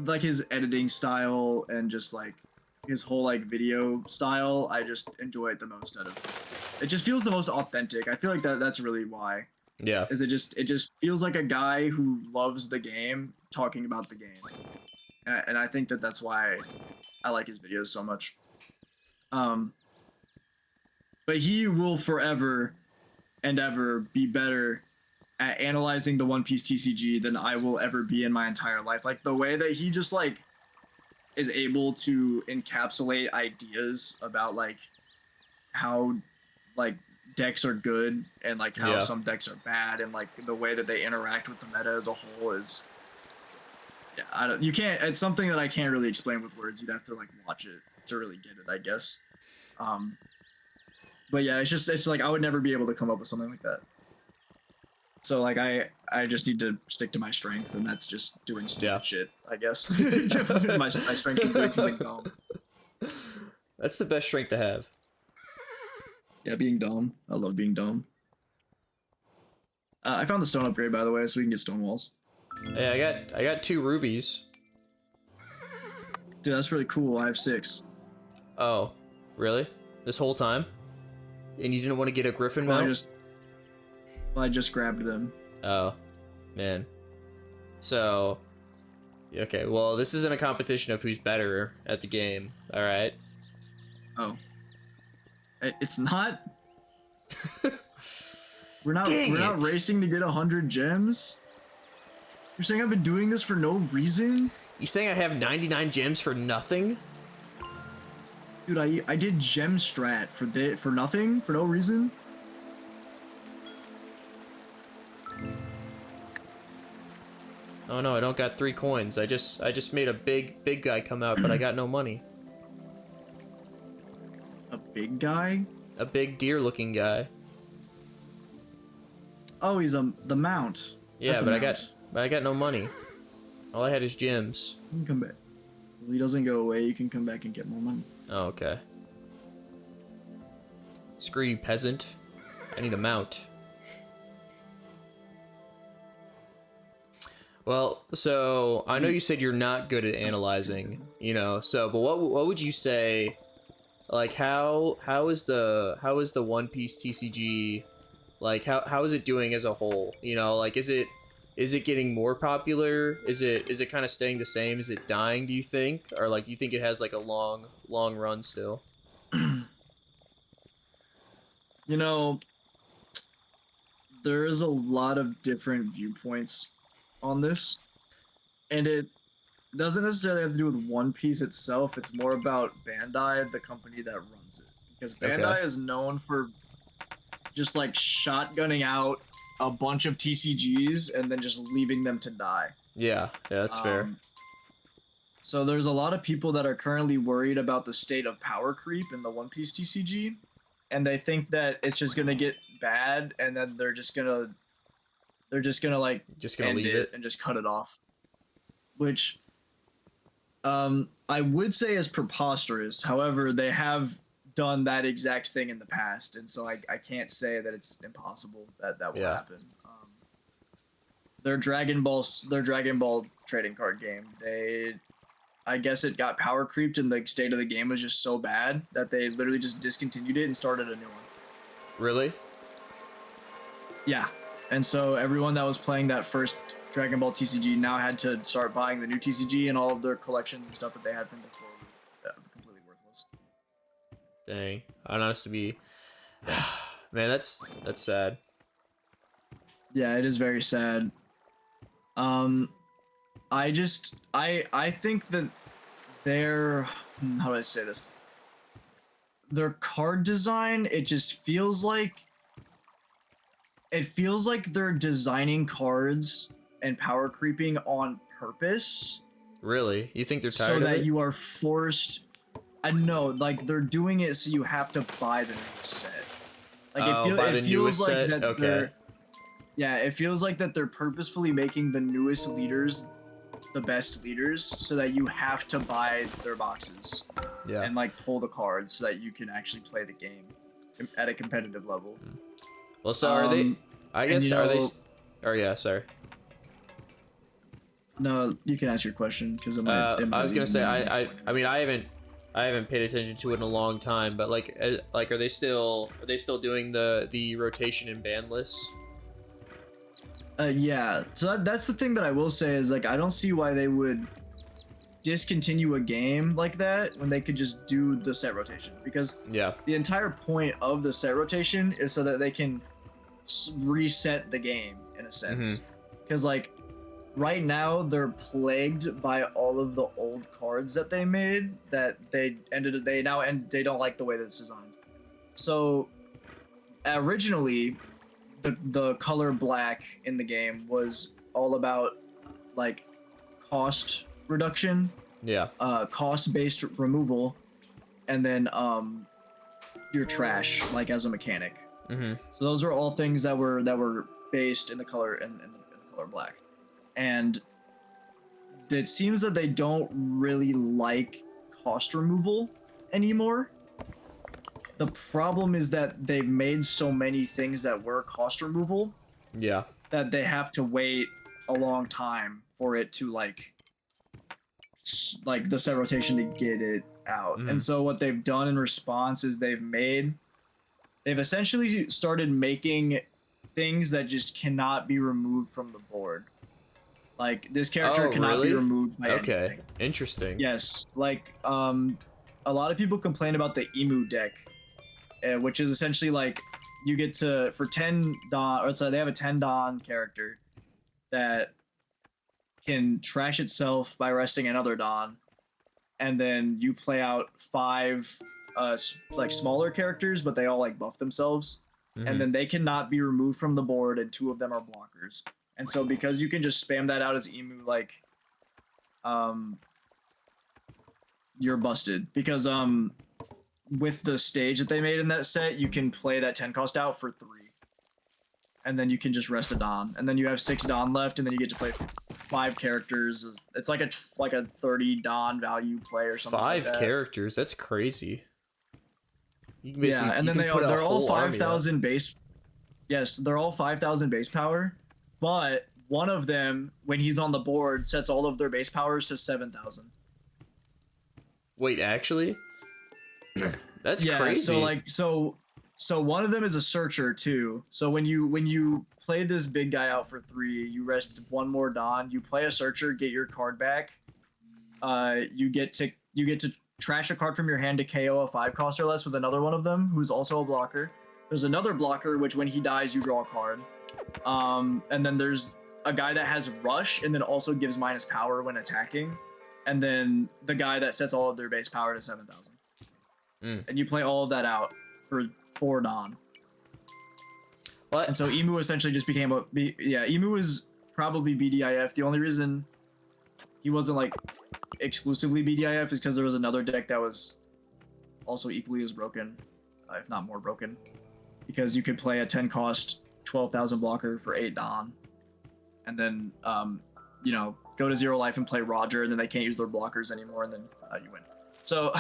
like his editing style and just like his whole like video style, I just enjoy it the most out of. It just feels the most authentic. I feel like that's really why. Yeah. Is it just feels like a guy who loves the game talking about the game, and I think that's why I like his videos so much. But he will forever and ever be better at analyzing the One Piece TCG than I will ever be in my entire life. Like the way that he just like is able to encapsulate ideas about like how like decks are good and like how some decks are bad, and like the way that they interact with the meta as a whole is, yeah, you can't, it's something that I can't really explain with words. You'd have to like watch it to really get it, I guess. But yeah, it's like I would never be able to come up with something like that. So like I just need to stick to my strengths, and that's just doing stupid shit, I guess. my strength is doing something dumb. That's the best strength to have. Yeah, being dumb. I love being dumb. I found the stone upgrade, by the way, so we can get stone walls. Hey, I got 2 rubies. Dude, that's really cool. I have 6. Oh, really? This whole time? And you didn't want to get a griffin mount? I just grabbed them. Oh, man. So, okay, well, this isn't a competition of who's better at the game, alright? Oh. It's not? We're not racing to get 100 gems? You're saying I've been doing this for no reason? You saying I have 99 gems for nothing? Dude, I did gem strat for nothing? For no reason? Oh no, I don't got 3 coins. I just made a big guy come out, but I got no money. A big guy? A big deer-looking guy. Oh, he's the mount. Yeah, but I got no money. All I had is gems. You can come back. Well, he doesn't go away. You can come back and get more money. Oh, okay. Screw you, peasant. I need a mount. Well, so I know you said you're not good at analyzing, you know. So, but what would you say? Like, how is the One Piece TCG? Like, how is it doing as a whole? You know, like, is it getting more popular? Is it kind of staying the same? Is it dying? Do you think, or like, you think it has like a long run still? You know, there is a lot of different viewpoints on this, and it doesn't necessarily have to do with One Piece itself. It's more about Bandai, the company that runs it, because Bandai is known for just like shotgunning out a bunch of TCGs and then just leaving them to die. Yeah, that's fair. So there's a lot of people that are currently worried about the state of power creep in the One Piece TCG, and they think that it's just gonna get bad, and then they're just gonna like leave it and just cut it off. Which I would say is preposterous. However, they have done that exact thing in the past, and so I can't say that it's impossible that that will happen. Their Dragon Ball trading card game. I guess it got power creeped, and the state of the game was just so bad that they literally just discontinued it and started a new one. Really? Yeah, and so everyone that was playing that first Dragon Ball TCG now had to start buying the new TCG, and all of their collections and stuff that they had from before were completely worthless. Dang, I'd honestly be, man, that's sad. Yeah, it is very sad. I think that their how do I say this? Their card design, it feels like they're designing cards and power creeping on purpose. Really? You think they're tired so of that it? you are forced. I know, like they're doing it so you have to buy the new set. Like it feels like set? that. Okay. Yeah, it feels like that they're purposefully making the newest leaders the best leaders so that you have to buy their boxes. Yeah. And like pull the cards so that you can actually play the game at a competitive level. Well, so are they? I guess are they? Oh yeah, sorry. No, you can ask your question because I was gonna say I mean I haven't paid attention to it in a long time, but like are they still doing the rotation and ban lists? Yeah, so that's the thing that I will say is like I don't see why they would discontinue a game like that when they could just do the set rotation, because yeah, the entire point of the set rotation is so that they can reset the game in a sense, because like right now they're plagued by all of the old cards that they made that they don't like the way that it's designed. So originally the color black in the game was all about like cost reduction, cost based removal, and then your trash like as a mechanic. So those are all things that were based in the color in the color black, and it seems that they don't really like cost removal anymore. The problem is that they've made so many things that were cost removal, that they have to wait a long time for it to like the set rotation to get it out. And so what they've done in response is they've essentially started making things that just cannot be removed from the board. Like this character cannot be removed by anything. Interesting. Yes, like a lot of people complain about the Emu deck, which is essentially like you get to for 10 Don, or so they have a 10 Don character that can trash itself by resting another Don, and then you play out 5 like smaller characters, but they all like buff themselves, and then they cannot be removed from the board, and 2 of them are blockers. And so because you can just spam that out as Emu, like you're busted, because with the stage that they made in that set, you can play that 10 cost out for 3, and then you can just rest a Don, and then you have 6 Don left, and then you get to play 5 characters. It's like a 30 Don value play or something. 5 like characters, that's crazy. You can and then they're all 5,000 base. Yes, they're all 5,000 base power, but one of them, when he's on the board, sets all of their base powers to 7,000. Wait, actually? That's crazy. So one of them is a searcher too. So when you play this big guy out for 3, you rest 1 more Don, you play a searcher, get your card back. You get to trash a card from your hand to KO a 5 cost or less with another one of them who's also a blocker. There's another blocker which when he dies you draw a card. And then there's a guy that has rush and then also gives minus power when attacking. And then the guy that sets all of their base power to 7,000. And you play all of that out for 4 Don. What? And so Emu essentially just became Emu was probably BDIF. The only reason he wasn't like exclusively BDIF is because there was another deck that was also equally as broken, if not more broken, because you could play a 10 cost 12,000 blocker for 8 Don, and then go to 0 life and play Roger, and then they can't use their blockers anymore, and then you win. So,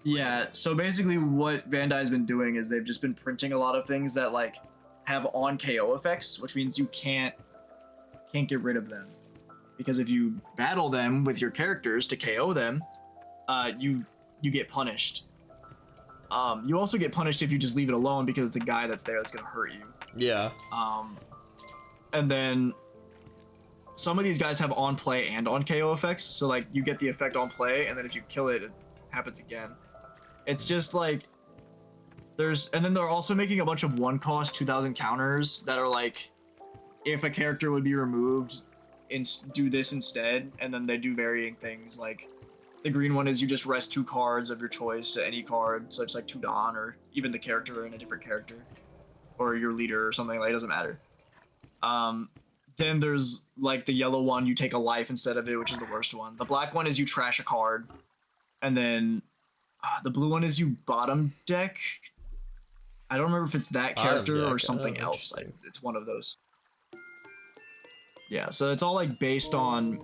yeah. So basically, what Bandai's been doing is they've just been printing a lot of things that like have on KO effects, which means you can't get rid of them, because if you battle them with your characters to KO them, you get punished. You also get punished if you just leave it alone, because it's a guy that's there that's gonna hurt you. Yeah. And then some of these guys have on play and on KO effects, so like you get the effect on play, and then if you kill it, it happens again. It's just like and then they're also making a bunch of 1-cost 2000 counters that are like, if a character would be removed, do this instead, and then they do varying things. Like the green one is you just rest 2 cards of your choice to any card, so it's like Tudon or even the character in a different character, or your leader or something, like it doesn't matter. Then there's like the yellow one, you take a life instead of it, which is the worst one. The black one is you trash a card, and then the blue one is you bottom deck. I don't remember if it's that character or something else. It's one of those. Yeah, so it's all like based on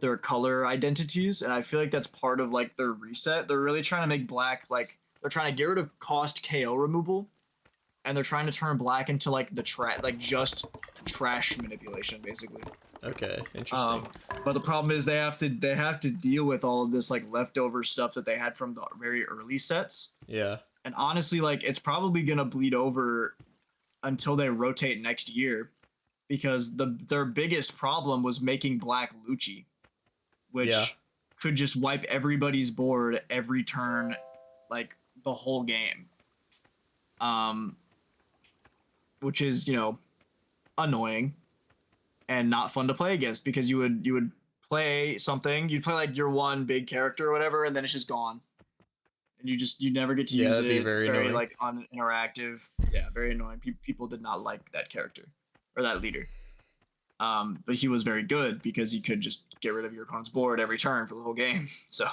their color identities, and I feel like that's part of like their reset. They're really trying to make black, like they're trying to get rid of cost KO removal, and they're trying to turn black into like just trash manipulation, basically. Okay, interesting. But the problem is they have to deal with all of this like leftover stuff that they had from the very early sets. Yeah. And honestly, like it's probably gonna bleed over until they rotate next year, because their biggest problem was making black Lucci, which could just wipe everybody's board every turn, like the whole game. Which is, annoying and not fun to play against, because you would play something, you'd play like your one big character or whatever, and then it's just gone. And you never get to use it. It's very like uninteractive. Yeah, very annoying. People did not like that character or that leader. But he was very good because he could just get rid of your opponent's board every turn for the whole game. So,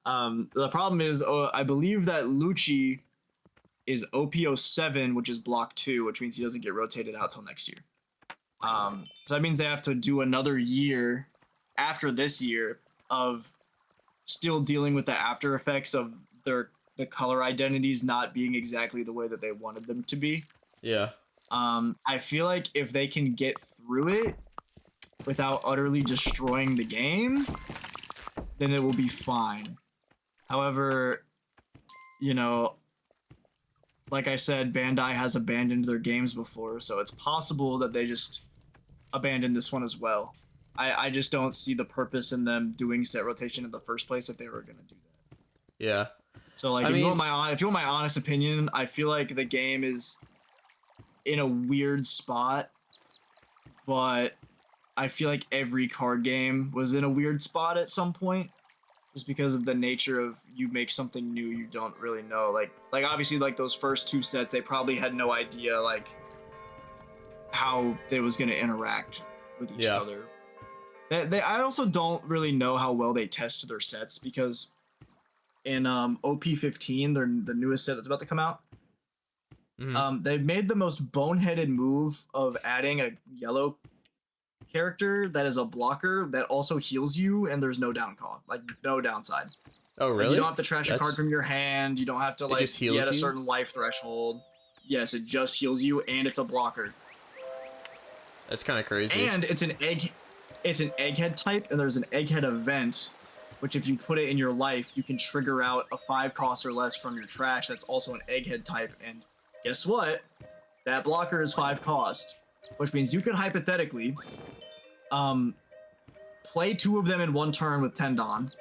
the problem is, I believe that Lucci is OP07, which is block 2, which means he doesn't get rotated out till next year. So that means they have to do another year after this year of still dealing with the after effects of the color identities not being exactly the way that they wanted them to be. Yeah. I feel like if they can get through it without utterly destroying the game, then it will be fine. However, like I said, Bandai has abandoned their games before, so it's possible that they just abandon this one as well. I just don't see the purpose in them doing set rotation in the first place if they were going to do that. Yeah. So, like, if you want my honest opinion, I feel like the game is in a weird spot, but I feel like every card game was in a weird spot at some point, just because of the nature of you make something new you don't really know. Like obviously, like those first 2 sets, they probably had no idea like how they was going to interact with each other. I also don't really know how well they test their sets, because in OP15, the newest set that's about to come out, they've made the most boneheaded move of adding a yellow character that is a blocker that also heals you, and there's no no downside. Oh, really? Like, you don't have to trash a card from your hand. You don't have to like get a certain life threshold. Yes, it just heals you, and it's a blocker. That's kind of crazy. And it's an egghead type, and there's an egghead event, which if you put it in your life, you can trigger out a 5-cost or less from your trash that's also an egghead type. And guess what? That blocker is 5 cost, which means you could hypothetically play 2 of them in 1 turn with Tendon,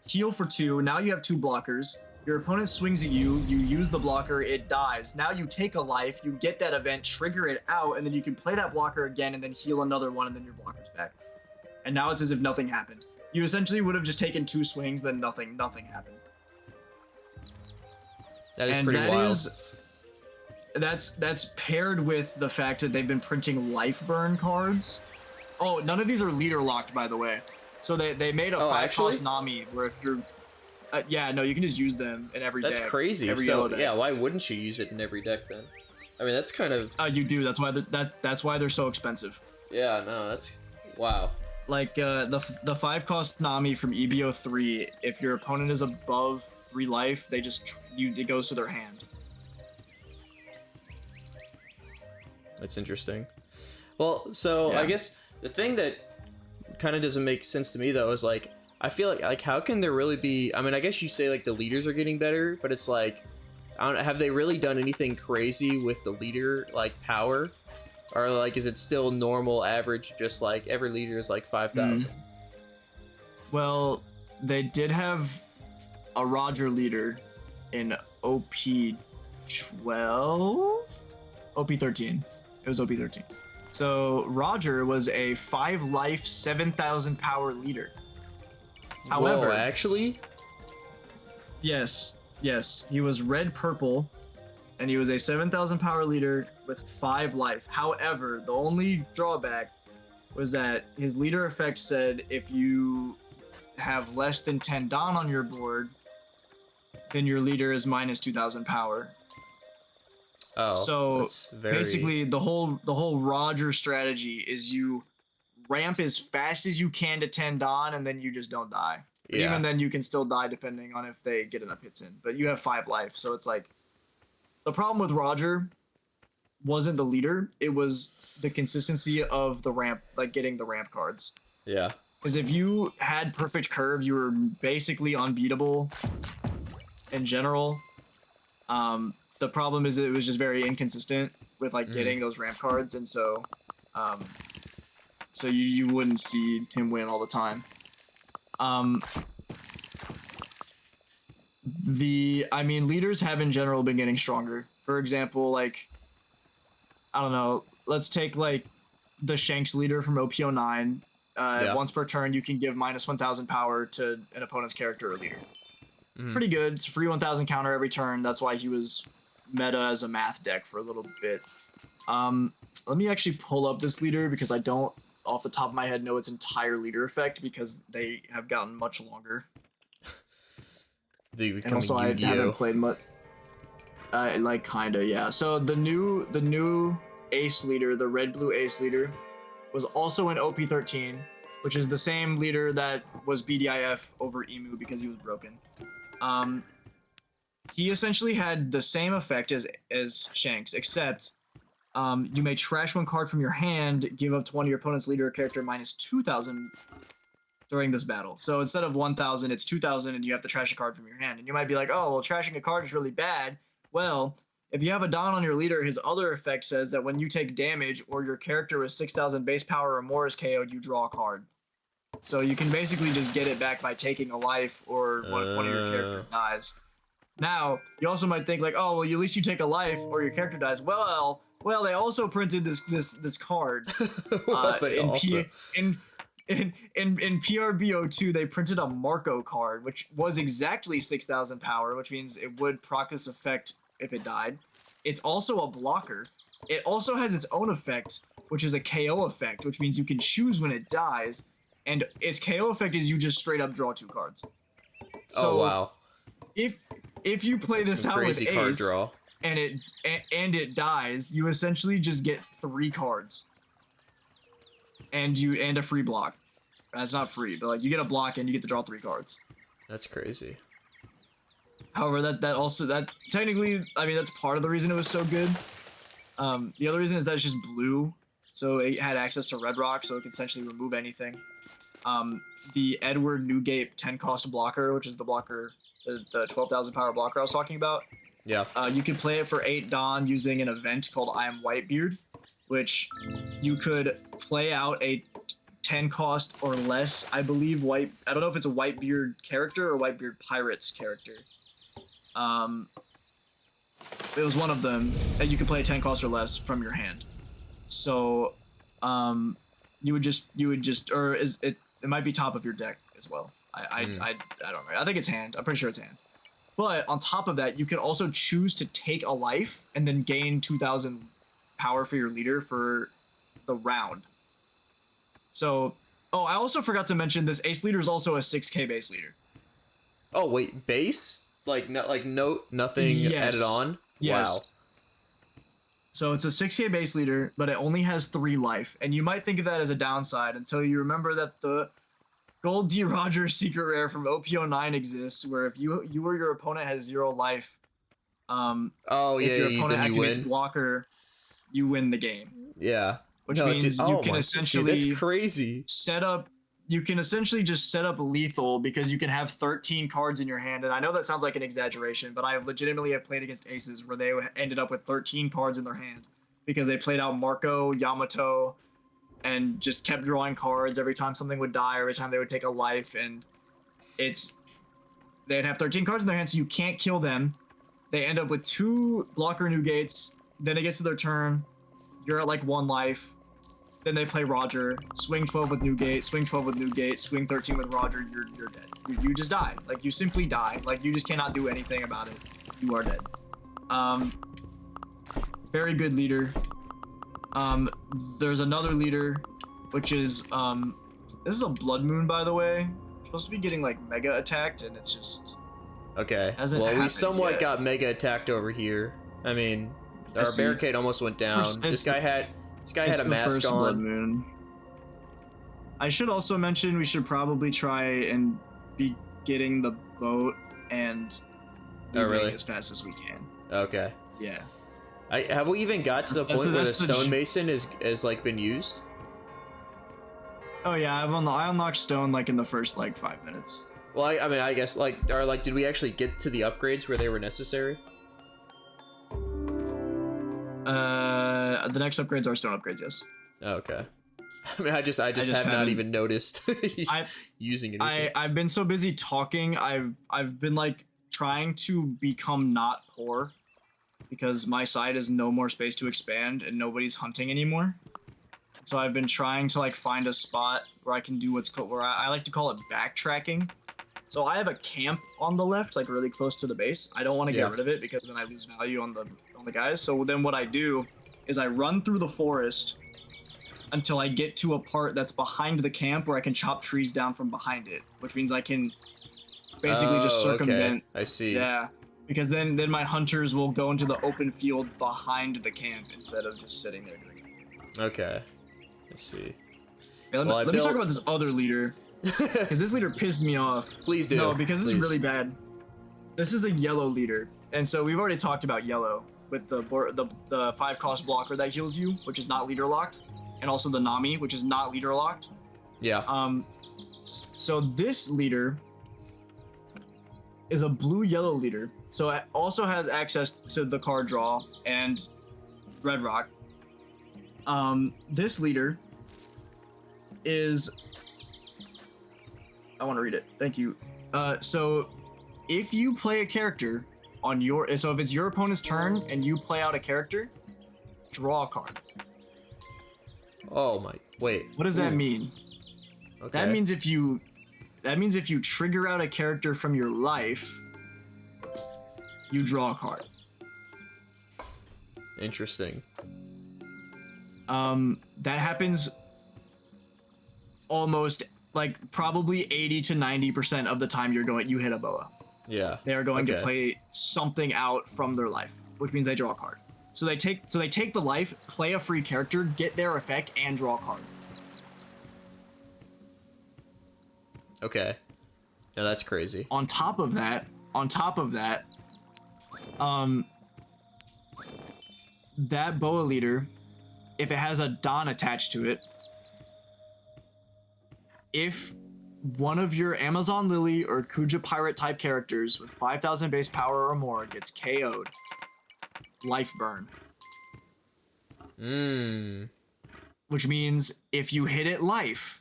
heal for 2, now you have 2 blockers, your opponent swings at you, you use the blocker, it dies. Now you take a life, you get that event, trigger it out, and then you can play that blocker again and then heal another one, and then your blocker's back. And now it's as if nothing happened. You essentially would have just taken 2 swings, then nothing happened. That is pretty wild. That's paired with the fact that they've been printing life burn cards. Oh, none of these are leader locked, by the way. So they made a 5-cost Nami where if you're yeah, no, you can just use them in every deck. That's crazy. Every so deck. yeah, why wouldn't you use it in every deck then? I mean, that's kind of you do. That's why they're so expensive. Yeah, no, that's wow. Like the 5-cost Nami from EBO 3, if your opponent is above 3 life, they just it goes to their hand. That's interesting. Well, so Yeah. I guess the thing that kind of doesn't make sense to me though is like I feel like how can there really be? I mean, I guess you say like the leaders are getting better, but it's like I don't have they really done anything crazy with the leader like power, or like is it still normal average? Just like every leader is like 5,000. Well, they did have a Roger leader in OP 12, OP 13. It was OP 13. So Roger was a 5 life, 7,000 power leader. However, Whoa, actually, yes, he was red purple, and he was a 7,000 power leader with 5 life. However, the only drawback was that his leader effect said if you have less than 10 Dawn on your board, then your leader is minus 2,000 power. oh, So that's very... basically, the whole Roger strategy is you ramp as fast as you can to 10 Dawn, and then you just don't die. But Yeah. even then, you can still die depending on if they get enough hits in. But you have 5 life, so it's like the problem with Roger wasn't the leader; it was the consistency of the ramp, like getting the ramp cards. Yeah. Because if you had perfect curve, you were basically unbeatable in general. The problem is it was just very inconsistent with like getting those ramp cards, and so you wouldn't see him win all the time. Leaders have in general been getting stronger. For example, like, I don't know, let's take like the Shanks leader from OP09. Once per turn, you can give minus 1,000 power to an opponent's character or leader. Pretty good. It's a free 1,000 counter every turn. That's why he was meta as a math deck for a little bit. Let me actually pull up this leader because I don't, off the top of my head, know its entire leader effect because they have gotten much longer. And also, I haven't played much. Like kinda, yeah. So the new ace leader, the red-blue ace leader, was also in OP 13, which is the same leader that was BDIF over Emu because he was broken. He essentially had the same effect as Shanks, except you may trash 1 card from your hand, give up to one of your opponent's leader or character minus 2,000 during this battle. So instead of 1,000, it's 2,000, and you have to trash a card from your hand. And you might be like, oh, well, trashing a card is really bad. Well, if you have a Dawn on your leader, his other effect says that when you take damage or your character with 6,000 base power or more is KO'd, you draw a card. So you can basically just get it back by taking a life or if one of your characters dies. Now, you also might think like, oh, well, at least you take a life or your character dies. Well, they also printed this card. In PRBO2, they printed a Marco card, which was exactly 6,000 power, which means it would proc this effect if it died. It's also a blocker. It also has its own effect, which is a KO effect, which means you can choose when it dies, and its KO effect is you just straight up draw 2 cards. So oh wow! If you play this out with Ace and it dies, you essentially just get 3 cards. And a free block. That's not free, but like you get a block and you get to draw 3 cards. That's crazy. However, that technically, I mean, that's part of the reason it was so good. The other reason is that it's just blue, so it had access to red rock, so it could essentially remove anything. The Edward Newgate 10-cost blocker, which is the blocker, the 12,000 power blocker I was talking about. Yeah. You can play it for 8 Dawn using an event called I Am Whitebeard, which you could play out a 10 cost or less, I believe, I don't know if it's a Whitebeard character or Whitebeard Pirates character. It was one of them, and you could play a 10 cost or less from your hand. So, you would just, or it might be top of your deck as well. I don't know. I think it's hand. I'm pretty sure it's hand. But on top of that, you could also choose to take a life and then gain 2,000 power for your leader for the round. So, I also forgot to mention this ace leader is also a 6k base leader. Oh wait, base? Nothing Yes. added on? Yes. Wow. So it's a 6K base leader, but it only has 3 life. And you might think of that as a downside until you remember that the Gold D. Rogers secret rare from OP09 exists, where if you or your opponent has 0 life, Oh if yeah, your opponent then you activates win. blocker, you win the game. Yeah. Which No, means dude, you oh can my- essentially dude, that's crazy. you can essentially just set up lethal because you can have 13 cards in your hand. And I know that sounds like an exaggeration, but I legitimately have played against aces where they ended up with 13 cards in their hand because they played out Marco, Yamato, and just kept drawing cards every time something would die or every time they would take a life. And they'd have 13 cards in their hand, so you can't kill them. They end up with 2 blocker new gates. Then it gets to their turn. You're at like 1 life. Then they play Roger, swing 12 with Newgate, swing 12 with Newgate, swing 13 with Roger, you're dead. You just die. Like, you simply die. Like, you just cannot do anything about it. You are dead. Very good leader. There's another leader, which is, this is a Blood Moon, by the way. You're supposed to be getting, like, mega attacked, and it's just... Okay. Hasn't Well, we happened somewhat yet. got mega attacked over here. I mean, our see. barricade almost went down. This guy had It's a the mask first Blood on. Moon. I should also mention we should probably try and be getting the boat and leaving really? as fast as we can. Okay. Yeah. Have we even got to the That's- point where the that's the stonemason is like been used? Oh yeah, I unlocked stone like in the first like 5 minutes. Well, I mean, I guess did we actually get to the upgrades where they were necessary? The next upgrades are stone upgrades, yes. Oh, okay. I mean, I just have not haven't- even noticed using anything. I've been so busy talking. I've been like trying to become not poor because my side has no more space to expand and nobody's hunting anymore. So I've been trying to like find a spot where I can do what's called, where I like to call it backtracking. So I have a camp on the left, like really close to the base. I don't want to Yeah. get rid of it because then I lose value on the guys. So then what I do is I run through the forest until I get to a part that's behind the camp where I can chop trees down from behind it, which means I can basically just Oh, circumvent. Okay. I see. Yeah, because then my hunters will go into the open field behind the camp instead of just sitting there doing it. Okay. I see. Yeah, let me talk about this other leader because this leader pisses me off. Please do. No, because this Please. is really bad. This is a yellow leader, and so we've already talked about yellow with the 5-cost blocker that heals you, which is not leader locked, and also the Nami, which is not leader locked. Yeah. So this leader is a blue-yellow leader, so it also has access to the card draw and Red Rock. This leader is... I want to read it. Thank you. So if you play a character on your... So if it's your opponent's turn and you play out a character, draw a card. Oh my. Wait. What does that Ooh. mean? Okay. That means if you trigger out a character from your life, you draw a card. Interesting. That happens almost like probably 80 to 90% of the time you hit a boa. Yeah. They are going to Okay. play something out from their life, which means they draw a card. So they take the life, play a free character, get their effect, and draw a card. Okay. Now that's crazy. On top of that, that boa leader, if it has a Don attached to it, if one of your Amazon Lily or Kuja Pirate type characters with 5,000 base power or more gets KO'd, life burn. Which means if you hit it life,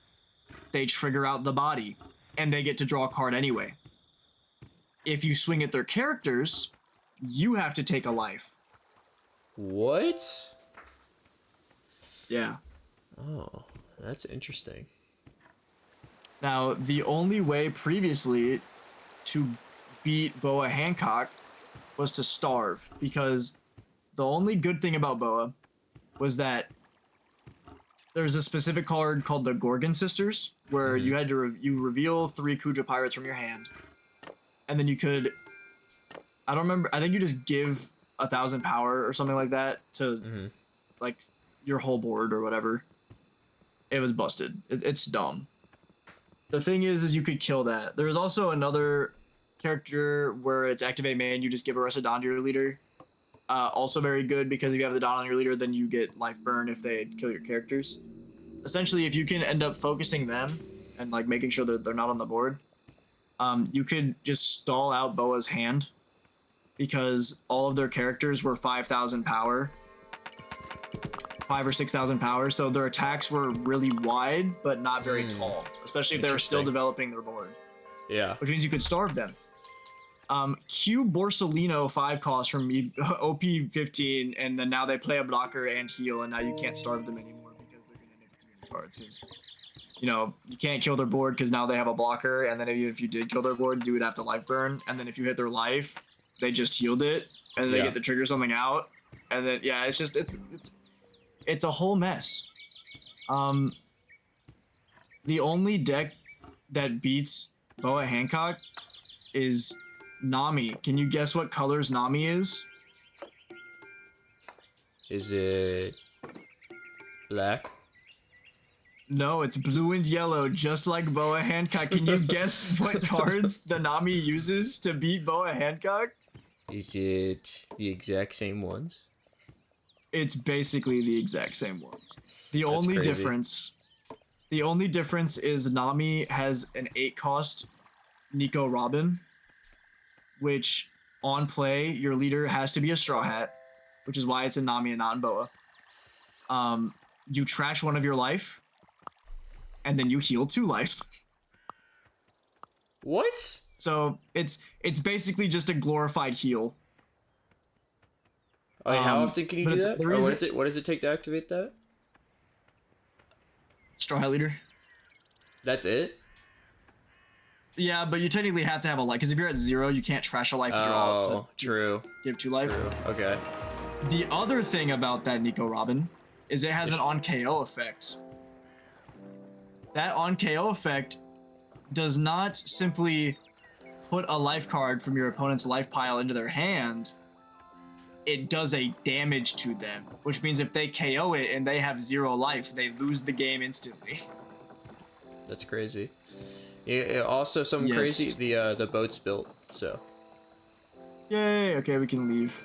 they trigger out the body, and they get to draw a card anyway. If you swing at their characters, you have to take a life. What? Yeah. Oh, that's interesting. Now, the only way previously to beat Boa Hancock was to starve, because the only good thing about Boa was that there's a specific card called the Gorgon Sisters, where you had to you reveal 3 Kuja Pirates from your hand, and then you could, I don't remember, I think you just give 1,000 power or something like that to Mhm. like your whole board or whatever. It was busted. It's dumb. The thing is you could kill that. There was also another character where it's activate main. You just give a rest of Dawn to your leader. Also very good because if you have the Dawn on your leader, then you get life burn if they kill your characters. Essentially, if you can end up focusing them and like making sure that they're not on the board, you could just stall out Boa's hand because all of their characters were 5,000 power, 5 or 6,000 power, so their attacks were really wide but not very tall, especially if they were still Interesting. developing their board, Yeah. which means you could starve them. Q Borsellino 5 cost from OP15, and then now they play a blocker and heal, and now you can't starve them anymore because they're gonna end up with too many cards. Because you can't kill their board because now they have a blocker, and then if you did kill their board, you would have to life burn, and then if you hit their life, they just healed it, and then they get to trigger something out, and then yeah, it's just it's a whole mess. The only deck that beats Boa Hancock is Nami. Can you guess what colors Nami is? Is it black? No, it's blue and yellow, just like Boa Hancock. Can you guess what cards the Nami uses to beat Boa Hancock? Is it the exact same ones? It's basically the exact same ones. The That's only crazy. difference is Nami has an 8 cost Nico Robin, which on play your leader has to be a Straw Hat, which is why it's in Nami and not in Boa. You trash one of your life, and then you heal 2 life. What? So it's basically just a glorified heal. Oh, how often can you but do it's- that? the Or reason- what does it take to activate that? Straw Hat leader. That's it? Yeah, but you technically have to have a life, because if you're at 0, you can't trash a life to draw Oh, true. give 2 life. True. Okay. The other thing about that Nico Robin is it has an on KO effect. That on KO effect does not simply put a life card from your opponent's life pile into their hand. It does a damage to them, which means if they KO it and they have 0 life, they lose the game instantly. That's crazy. Also, something Yes. crazy. The boat's built. So. Yay, okay, we can leave.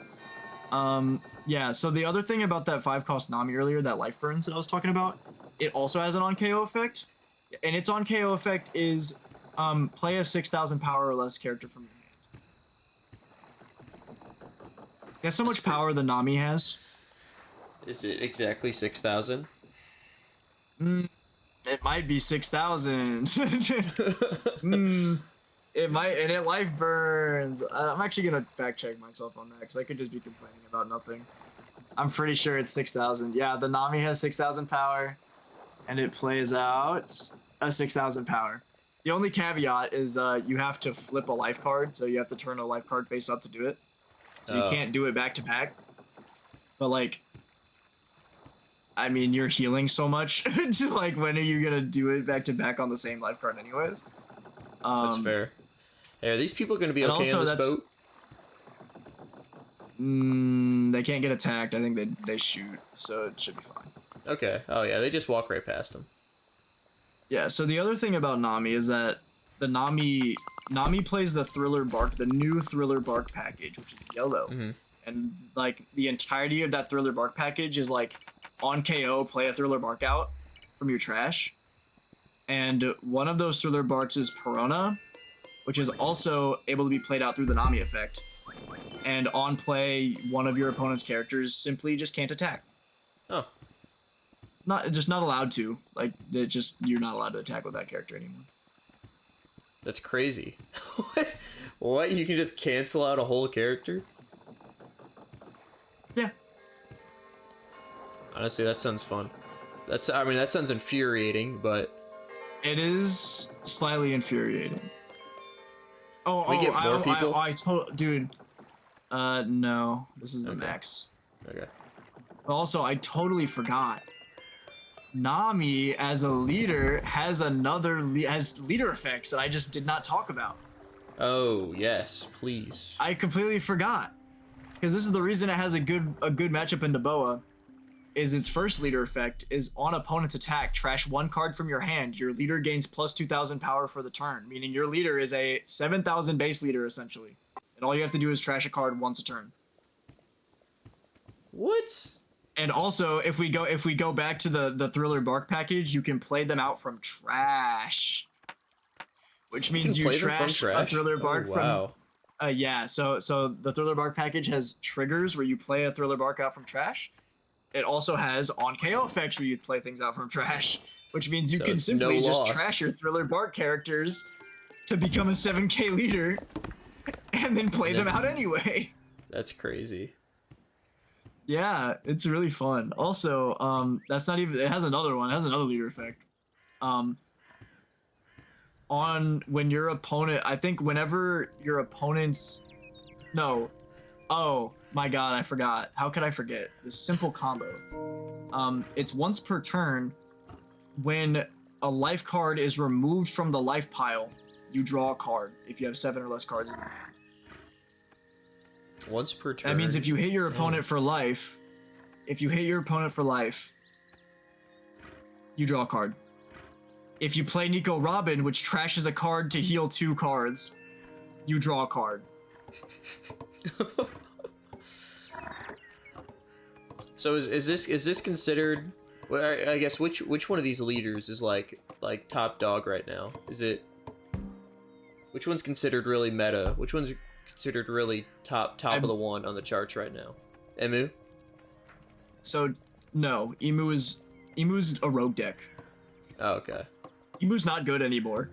Yeah, so the other thing about that 5 cost Nami earlier, that life burns that I was talking about, it also has an on KO effect. And its on KO effect is play a 6,000 power or less character from your hand. Guess how much power the Nami has? Is it exactly 6,000? It might be 6,000. It might, and it life burns. I'm actually gonna fact check myself on that because I could just be complaining about nothing. I'm pretty sure it's 6,000. Yeah, the Nami has 6,000 power, and it plays out a 6,000 power. The only caveat is you have to flip a life card, so you have to turn a life card face up to do it. So you can't do it back to back. But like, I mean, you're healing so much. To like, when are you gonna do it back to back on the same life card, anyways? That's fair. Hey, are these people going to be and okay on also this boat? They can't get attacked. I think they shoot, so it should be fine. Okay. Oh yeah, they just walk right past them. Yeah. So the other thing about Nami is that the Nami plays the Thriller Bark, the new Thriller Bark package, which is yellow, and like the entirety of that Thriller Bark package is like on KO, play a Thriller Bark out from your trash, and one of those Thriller Barks is Perona, which is also able to be played out through the Nami effect. And on play, one of your opponent's characters simply just can't attack. Oh. Not allowed to. Like, you're not allowed to attack with that character anymore. That's crazy. What? You can just cancel out a whole character? Yeah. Honestly, that sounds fun. That sounds infuriating, but It is slightly infuriating. Oh, we get more people? Dude. No. This is the Okay. max. okay. But also, I totally forgot. Nami, as a leader, has has leader effects that I just did not talk about. Oh yes, please. I completely forgot. because this is the reason it has a good matchup into Boa, is its first leader effect is on opponent's attack, trash 1 card from your hand. Your leader gains plus 2,000 power for the turn, meaning your leader is a 7,000 base leader essentially, and all you have to do is trash a card once a turn. What? And also, if we go back to the Thriller Bark package, you can play them out from trash, which means you trash a Thriller Bark from. Yeah, so the Thriller Bark package has triggers where you play a Thriller Bark out from trash. It also has on KO effects where you play things out from trash, which means you can simply just trash your Thriller Bark characters to become a 7k leader, and then play them out anyway. That's crazy. Yeah, it's really fun. Also, that's not even. It has another one. It has another leader effect. On when your opponent, I think whenever your opponent's, no, oh my god, I forgot. How could I forget this simple combo? It's once per turn. When a life card is removed from the life pile, you draw a card. If you have 7 or less cards in your hand. Once per turn. That means if you hit your opponent for life, you draw a card. If you play Nico Robin, which trashes a card to heal 2 cards, you draw a card. So is this considered? Well, I guess which one of these leaders is like top dog right now? Is it? Which one's considered really meta? Which one's considered really top of the one on the charts right now? Emu? So no, Emu's a rogue deck. Oh, okay. Emu's not good anymore.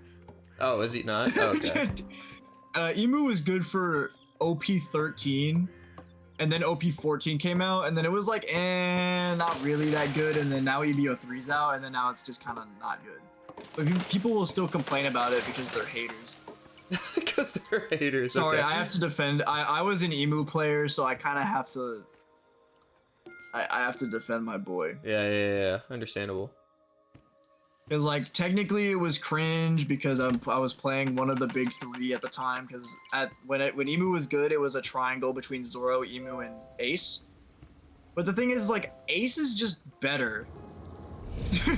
Oh, is he not? Oh, okay. Emu was good for OP 13, and then OP 14 came out, and then it was like, not really that good, and then now EBO 3's out, and then now it's just kind of not good. But people will still complain about it because they're haters. Because they're haters. Sorry, okay. I have to defend. I was an Emu player, so I kind of have to. I have to defend my boy. Yeah. Understandable. Because like technically it was cringe because I was playing one of the big 3 at the time. Because when Emu was good, it was a triangle between Zoro, Emu, and Ace. But the thing is, like, Ace is just better.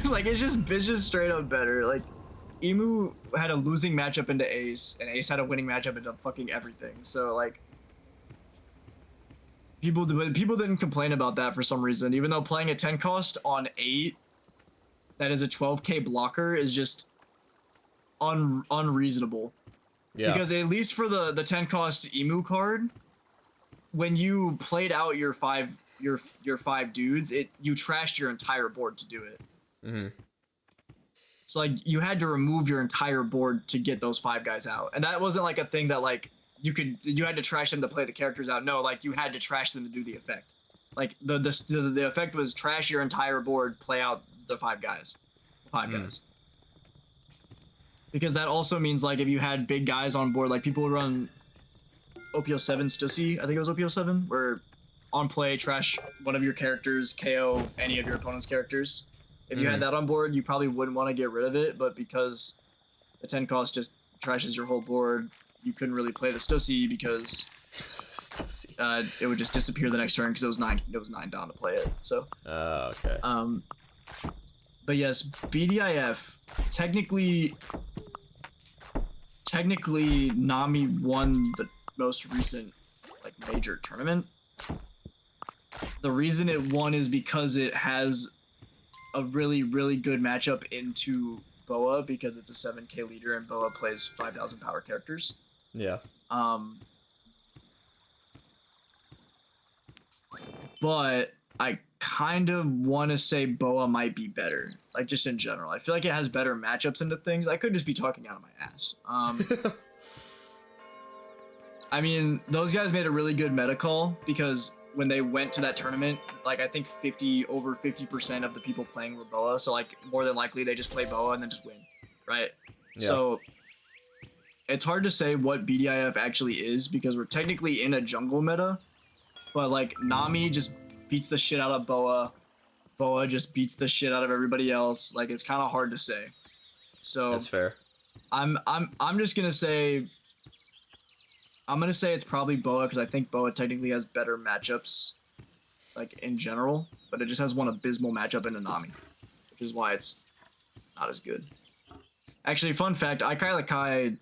Like it's just straight up better. Like Emu had a losing matchup into Ace, and Ace had a winning matchup into fucking everything. So like, people didn't complain about that for some reason, even though playing a 10 cost on 8 that is a 12k blocker is just unreasonable. Yeah. Because at least for the 10 cost Emu card, when you played out your 5 dudes, you trashed your entire board to do it. Mm-hmm. So like you had to remove your entire board to get those 5 guys out, and that wasn't like a thing that like you had to trash them to play the characters out. No, like you had to trash them to do the effect. Like the effect was trash your entire board, play out the 5 guys. 5 guys. Because that also means like if you had big guys on board, like people would run OPO7 Stussy, I think it was OPO7, where on play trash one of your characters, KO any of your opponent's characters. If you had that on board, you probably wouldn't want to get rid of it, but because the 10 cost just trashes your whole board, you couldn't really play the Stussy because it would just disappear the next turn because it was 9 down to play it. So okay. But yes, BDIF technically Nami won the most recent like major tournament. The reason it won is because it has a really good matchup into Boa, because it's a 7k leader and Boa plays 5,000 power characters. Yeah. But I kind of want to say Boa might be better, like just in general. I feel like it has better matchups into things. I could just be talking out of my ass. I mean, those guys made a really good meta call, because when they went to that tournament, like I think over 50% of the people playing were Boa, so like more than likely they just play Boa and then just win, right? Yeah. So it's hard to say what BDIF actually is, because we're technically in a jungle meta, but like Nami just beats the shit out of Boa. Boa just beats the shit out of everybody else. Like it's kind of hard to say. So that's fair. I'm just gonna say I'm gonna say it's probably Boa because I think Boa technically has better matchups, like in general, but it just has one abysmal matchup in Nanami, which is why it's not as good. Actually, fun fact: Kai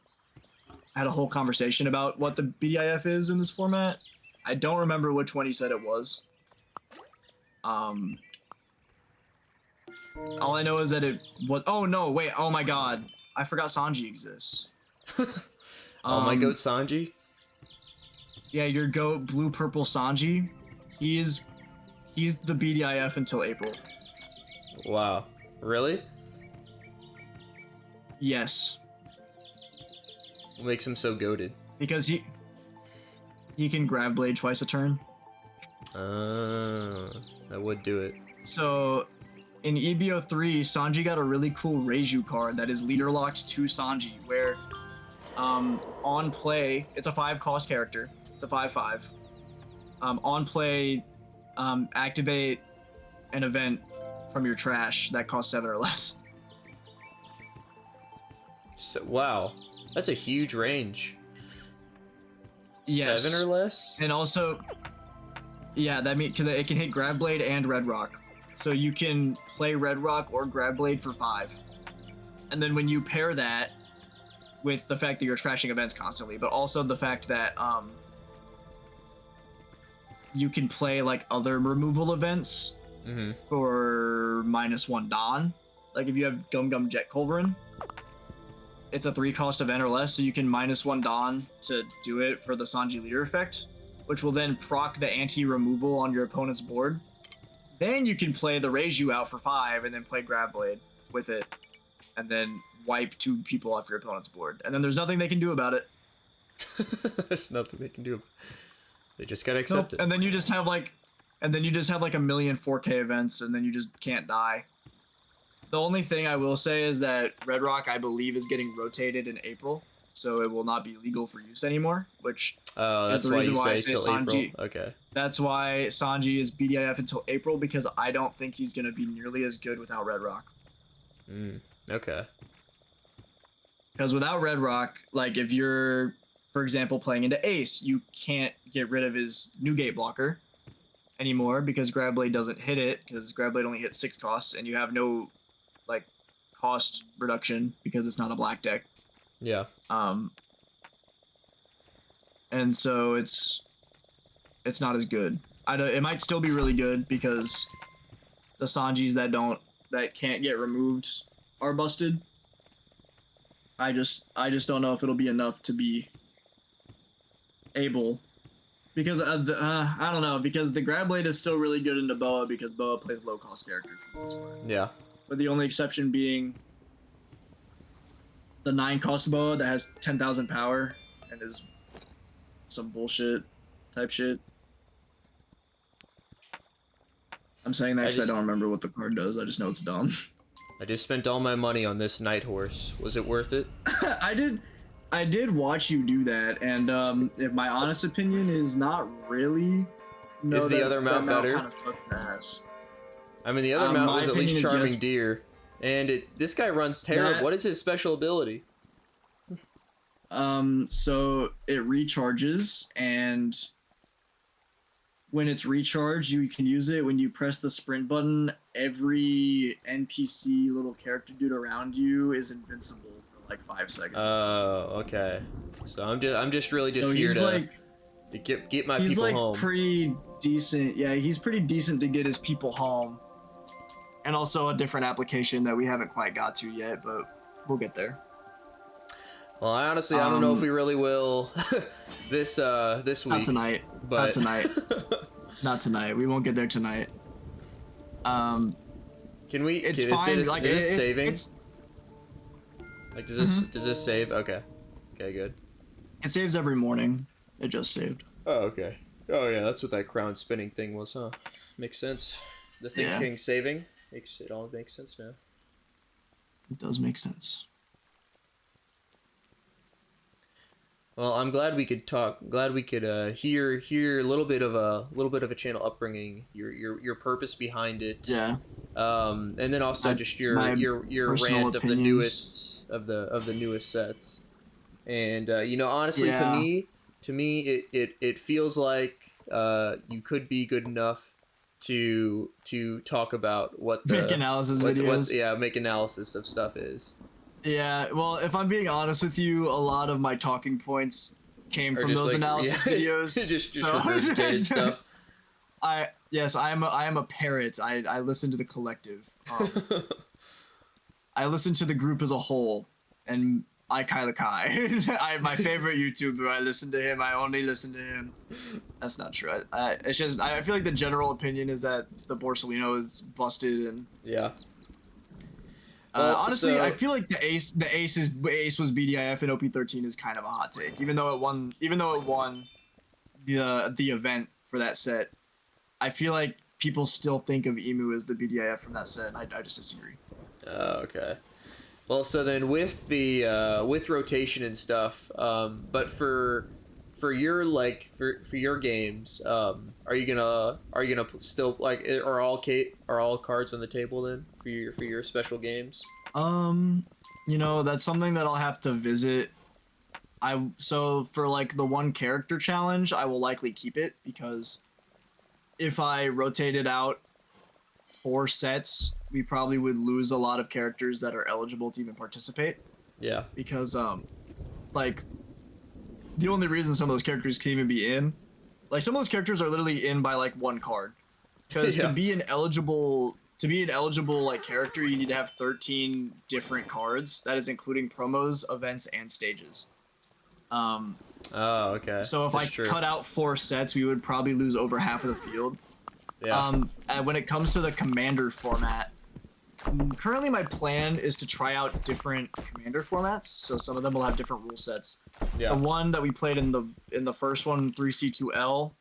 had a whole conversation about what the BDIF is in this format. I don't remember which one he said it was. All I know is that it was. Oh no! Wait! Oh my God! I forgot Sanji exists. Oh, my goat Sanji. Yeah, your goat, blue purple Sanji. He's the BDIF until April. Wow, really? Yes, What makes him so goated? because he can grab blade twice a turn. That would do it. So in EBO 3, Sanji got a really cool Reiju card that is leader locked to Sanji, where on play, it's a 5-cost character. It's a 5/5. On play, activate an event from your trash that costs 7 or less. So, wow, that's a huge range. Yes. 7 or less? And also, yeah, that means it can hit Grab Blade and Red Rock. So you can play Red Rock or Grab Blade for 5. And then when you pair that with the fact that you're trashing events constantly, but also the fact that you can play like other removal events for -1 Don. Like if you have Gum Gum Jet Culverin, it's a 3-cost event or less, so you can -1 Don to do it for the Sanji leader effect, which will then proc the anti-removal on your opponent's board. Then you can play the Reiju out for 5 and then play Grab Blade with it, and then wipe 2 people off your opponent's board. And then there's nothing they can do about it. There's nothing they can do. They just gotta accept it. And then you just have like a million 4K events, and then you just can't die. The only thing I will say is that Red Rock, I believe, is getting rotated in April, so it will not be legal for use anymore, which that's is the why reason you why I say say till Sanji. April. Okay. That's why Sanji is BDIF until April, because I don't think he's going to be nearly as good without Red Rock. Okay. Because without Red Rock, like if you're, for example, playing into Ace, you can't get rid of his Newgate blocker anymore because Grab Blade doesn't hit it, because Grab Blade only hits 6 costs, and you have no like cost reduction because it's not a black deck. Yeah. And so it's not as good. It might still be really good because the Sanjis that can't get removed are busted. I just don't know if it'll be enough to be able, because I don't know, because the Grab Blade is still really good into Boa because Boa plays low cost characters for the most part. Yeah. But the only exception being the 9-cost Boa that has 10,000 power and is some bullshit type shit. I'm saying that because I don't remember what the card does. I just know it's dumb. I just spent all my money on this Night Horse. Was it worth it? I did watch you do that, and if my honest opinion is not really. No, is the other mount better? Kind of sucks ass. I mean, the other mount was at least Charming yes. Deer, and this guy runs terrible. What is his special ability? So it recharges, and when it's recharged, you can use it when you press the sprint button. Every NPC little character dude around you is invincible for like 5 seconds. Oh, okay. So I'm just really so here he's to, like, to get my he's people like home. Pretty decent. Yeah, he's pretty decent to get his people home. And also a different application that we haven't quite got to yet, but we'll get there. Well, I honestly I don't know if we really will this week. Not tonight. But... Not tonight. Not tonight. We won't get there tonight. Can we? It's fine. Is this saving? Like, does this save? Okay. Okay, good. It saves every morning. It just saved. Oh, okay. Oh yeah, that's what that crown spinning thing was, huh? Makes sense. The thing saving it all makes sense now. It does make sense. Well, I'm glad we could talk. Glad we could hear a little bit of a channel upbringing, your purpose behind it. Yeah. And then also just your rant opinions. of the newest sets. And honestly, to me, it feels like you could be good enough to talk about what the Make analysis videos. make analysis of stuff is. Yeah, well, if I'm being honest with you, a lot of my talking points came from those analysis videos. just regurgitated stuff. I am a parrot. I listen to the collective. I listen to the group as a whole, and I Kyla Kai. My favorite YouTuber. I listen to him. I only listen to him. That's not true. It's just I feel like the general opinion is that the Borsalino is busted and yeah. Honestly, I feel like the ace was BDIF and OP13 is kind of a hot take, even though it won the event for that set. I feel like people still think of Emu as the BDIF from that set, and I just disagree. Oh, okay. Well, so then with the with rotation and stuff, but for your for your games, are you gonna still like are all cards on the table then for your special games? That's something that I'll have to visit. So for like the one character challenge, I will likely keep it because if I rotate it out 4 sets, we probably would lose a lot of characters that are eligible to even participate. Yeah. Because like the only reason some of those characters can even be in, like some of those characters are literally in by like 1 card. Because to be an eligible like character, you need to have 13 different cards. That is including promos, events, and stages. Oh, okay. So if cut out 4 sets, we would probably lose over half of the field. Yeah. And when it comes to the commander format, currently my plan is to try out different commander formats. So some of them will have different rule sets. Yeah. The one that we played in the first one, 3C2L,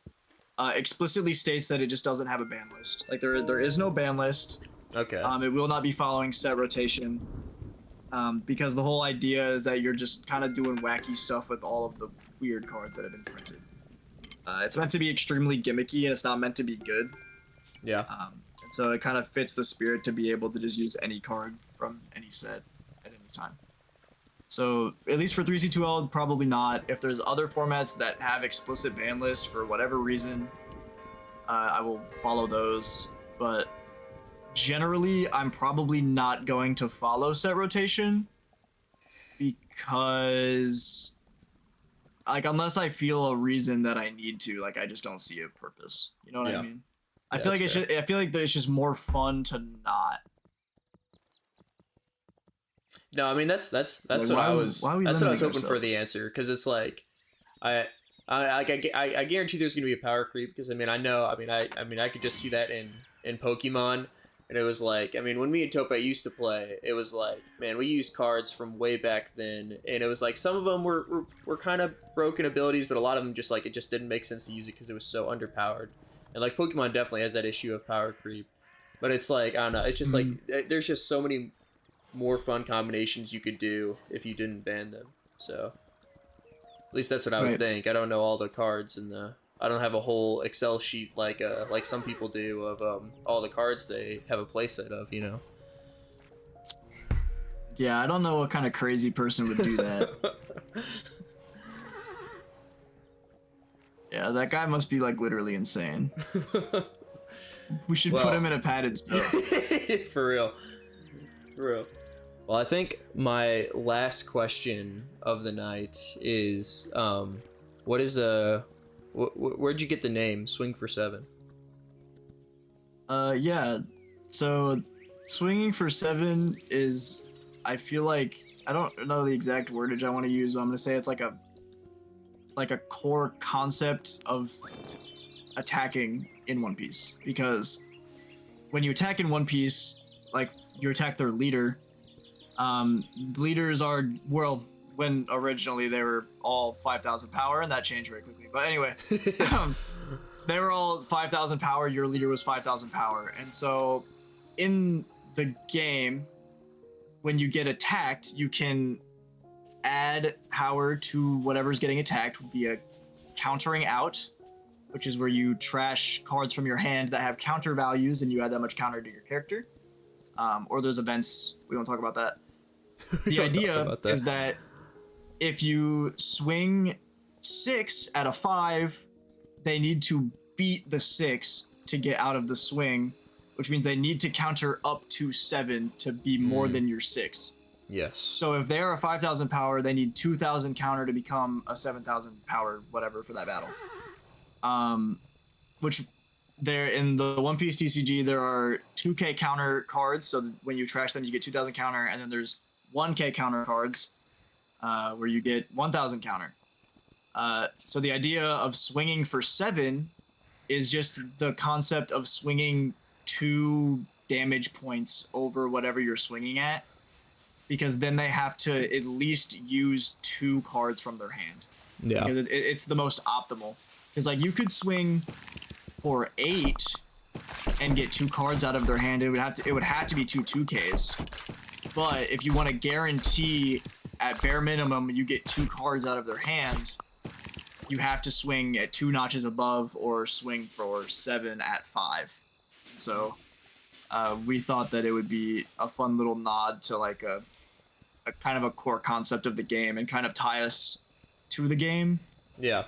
explicitly states that it just doesn't have a ban list. Like there is no ban list. Okay. It will not be following set rotation. Because the whole idea is that you're just kind of doing wacky stuff with all of the weird cards that have been printed. It's meant to be extremely gimmicky and it's not meant to be good. Yeah. And so it kind of fits the spirit to be able to just use any card from any set at any time. So at least for 3C2L, probably not. If there's other formats that have explicit ban lists for whatever reason, I will follow those. But generally, I'm probably not going to follow set rotation because, like, unless I feel a reason that I need to, like, I just don't see a purpose. You know what I mean? I feel like it's just more fun to not. No, I mean that's what I was hoping for the answer, because it's like I guarantee there's gonna be a power creep, because I could just see that in Pokemon. And it was like, I mean, when me and Tope used to play, it was like, man, we used cards from way back then, and it was like some of them were kind of broken abilities, but a lot of them just like it just didn't make sense to use it because it was so underpowered. And like Pokemon definitely has that issue of power creep, but it's like I don't know, it's just like there's just so many more fun combinations you could do if you didn't ban them. So at least that's what I would think. I don't know all the cards and I don't have a whole Excel sheet like some people do of all the cards they have a playset of, you know. Yeah, I don't know what kind of crazy person would do that. Yeah, that guy must be like literally insane. We should put him in a padded cell. For real. Well, I think my last question of the night is, what is where'd you get the name Swing for 7? Yeah. So, Swinging for 7 is, I feel like, I don't know the exact wordage I want to use, but I'm gonna say it's like a core concept of attacking in One Piece, because when you attack in One Piece, like you attack their leader. Leaders are, well, when originally they were all 5,000 power, and that changed very quickly. But anyway, they were all 5,000 power. Your leader was 5,000 power, and so in the game, when you get attacked, you can add power to whatever's getting attacked via countering out, which is where you trash cards from your hand that have counter values, and you add that much counter to your character. Or there's events. We won't talk about that. The idea is that if you swing 6 out of 5, they need to beat the 6 to get out of the swing, which means they need to counter up to 7 to be more than your 6. Yes. So if they're a 5,000 power, they need 2,000 counter to become a 7,000 power, whatever, for that battle. Which there in the One Piece TCG, there are 2k counter cards. So when you trash them, you get 2,000 counter, and then there's 1k counter cards, where you get 1,000 counter. So the idea of swinging for 7 is just the concept of swinging 2 damage points over whatever you're swinging at, because then they have to at least use 2 cards from their hand. Yeah. Because it's the most optimal. Because like you could swing for 8 and get 2 cards out of their hand. It would have to be 2 2Ks. But if you want to guarantee at bare minimum you get 2 cards out of their hand, you have to swing at 2 notches above or swing for 7 at 5. So we thought that it would be a fun little nod to like a kind of a core concept of the game and kind of tie us to the game. Yeah.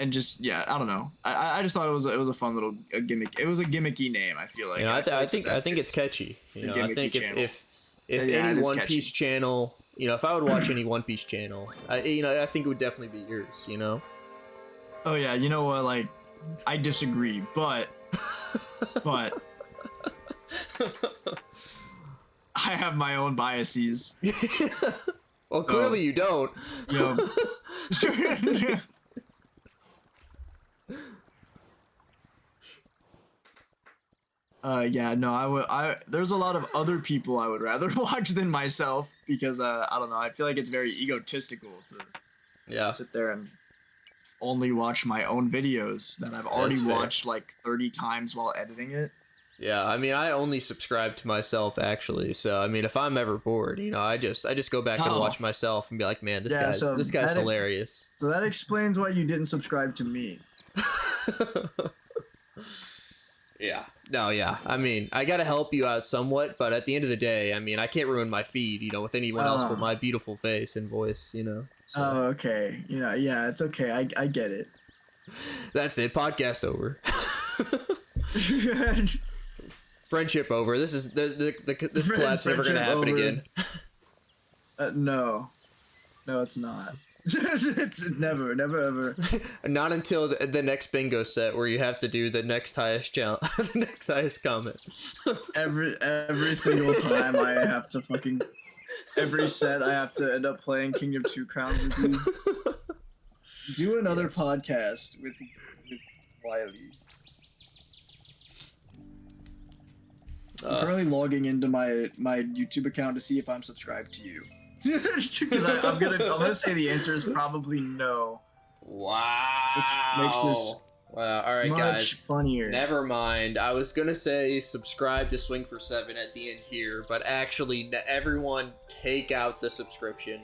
And just I don't know. I just thought it was a fun little gimmick. It was a gimmicky name. I feel like. You know, I think it's catchy. You know, I think if any One Piece channel, you know, if I would watch any One Piece channel, I think it would definitely be yours. You know. Oh yeah, you know what? Like, I disagree, but I have my own biases. Well, clearly you don't. Yeah. There's a lot of other people I would rather watch than myself, because I don't know, I feel like it's very egotistical to sit there and only watch my own videos that I've already watched like 30 times while editing it. Yeah, I mean, I only subscribe to myself actually, so I mean, if I'm ever bored, you know, I just go back and watch myself and be like, man, this guy's hilarious. So that explains why you didn't subscribe to me. Yeah. No, yeah. I mean, I gotta help you out somewhat, but at the end of the day, I mean, I can't ruin my feed, you know, with anyone else but my beautiful face and voice, you know. So. Oh, okay. You know, yeah, it's okay. I get it. That's it. Podcast over. Friendship over. This is this collab's never gonna happen again. No, it's not. It's never ever. Not until the next bingo set where you have to do the next highest challenge, the next highest comment. Every single time I have to fucking every set I have to end up playing Kingdom 2 Crowns with you. Do another podcast with Wiley. I'm currently logging into my YouTube account to see if I'm subscribed to you. Because I'm gonna say the answer is probably no. Wow. Which makes this all right, much guys. Funnier. Never mind. I was gonna say subscribe to Swing for 7 at the end here, but actually, everyone take out the subscription.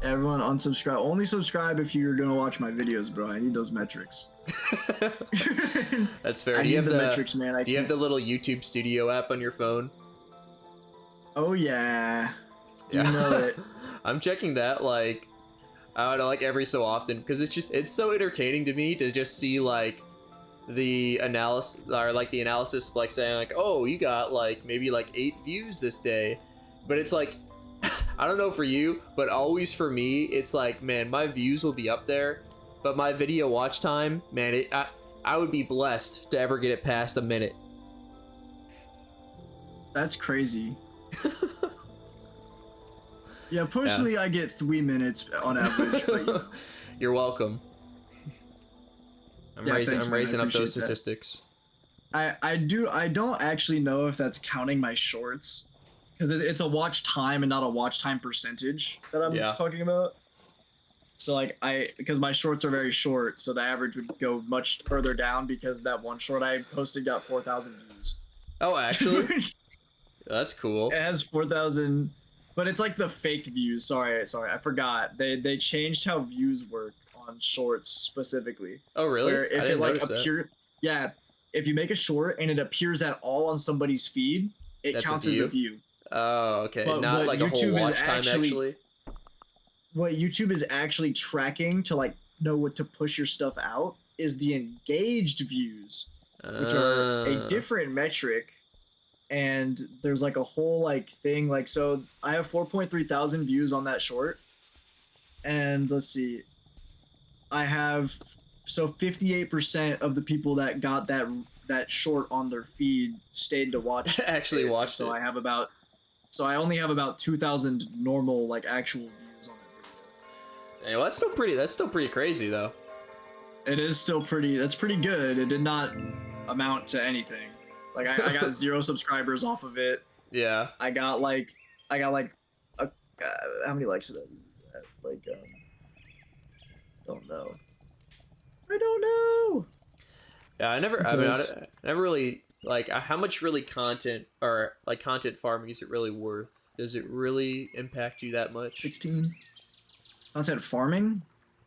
Everyone unsubscribe. Only subscribe if you're gonna watch my videos, bro. I need those metrics. That's fair. Do you have the metrics, man? Do you have the little YouTube Studio app on your phone? Oh yeah. Yeah. You know it. I'm checking that like I don't know, like every so often, because it's so entertaining to me to just see like the analysis of like saying like, oh, you got like maybe like 8 views this day, but it's like I don't know for you, but always for me it's like, man, my views will be up there, but my video watch time, man, I would be blessed to ever get it past a minute. That's crazy. Yeah, personally, I get 3 minutes on average. But You're welcome. I'm raising up those statistics. I don't actually know if that's counting my shorts, because it's a watch time and not a watch time percentage that I'm talking about. So like because my shorts are very short, so the average would go much further down, because that one short I posted got 4,000 views. Oh, actually? That's cool. It has 4,000. But it's like the fake views. Sorry, I forgot. They changed how views work on shorts specifically. Oh, really? Where if it like if you make a short and it appears at all on somebody's feed, it counts as a view. Oh, okay. But not like YouTube a whole watch time actually. what YouTube is actually tracking to like know what to push your stuff out is the engaged views, which are a different metric. And there's like a whole like thing like, so I have 4.3 thousand views on that short, and let's see, I have, so 58% of the people that got that short on their feed stayed to watch actually it. watched So it. I only have about 2,000 normal like actual views on that video. Hey, well, that's still pretty crazy though. It is still that's pretty good. It did not amount to anything. Like I got 0 subscribers off of it. Yeah. I got like how many likes is that? Like don't know. I don't know. Yeah, I never really like how much really content or like content farming is it really worth? Does it really impact you that much? 16 content farming?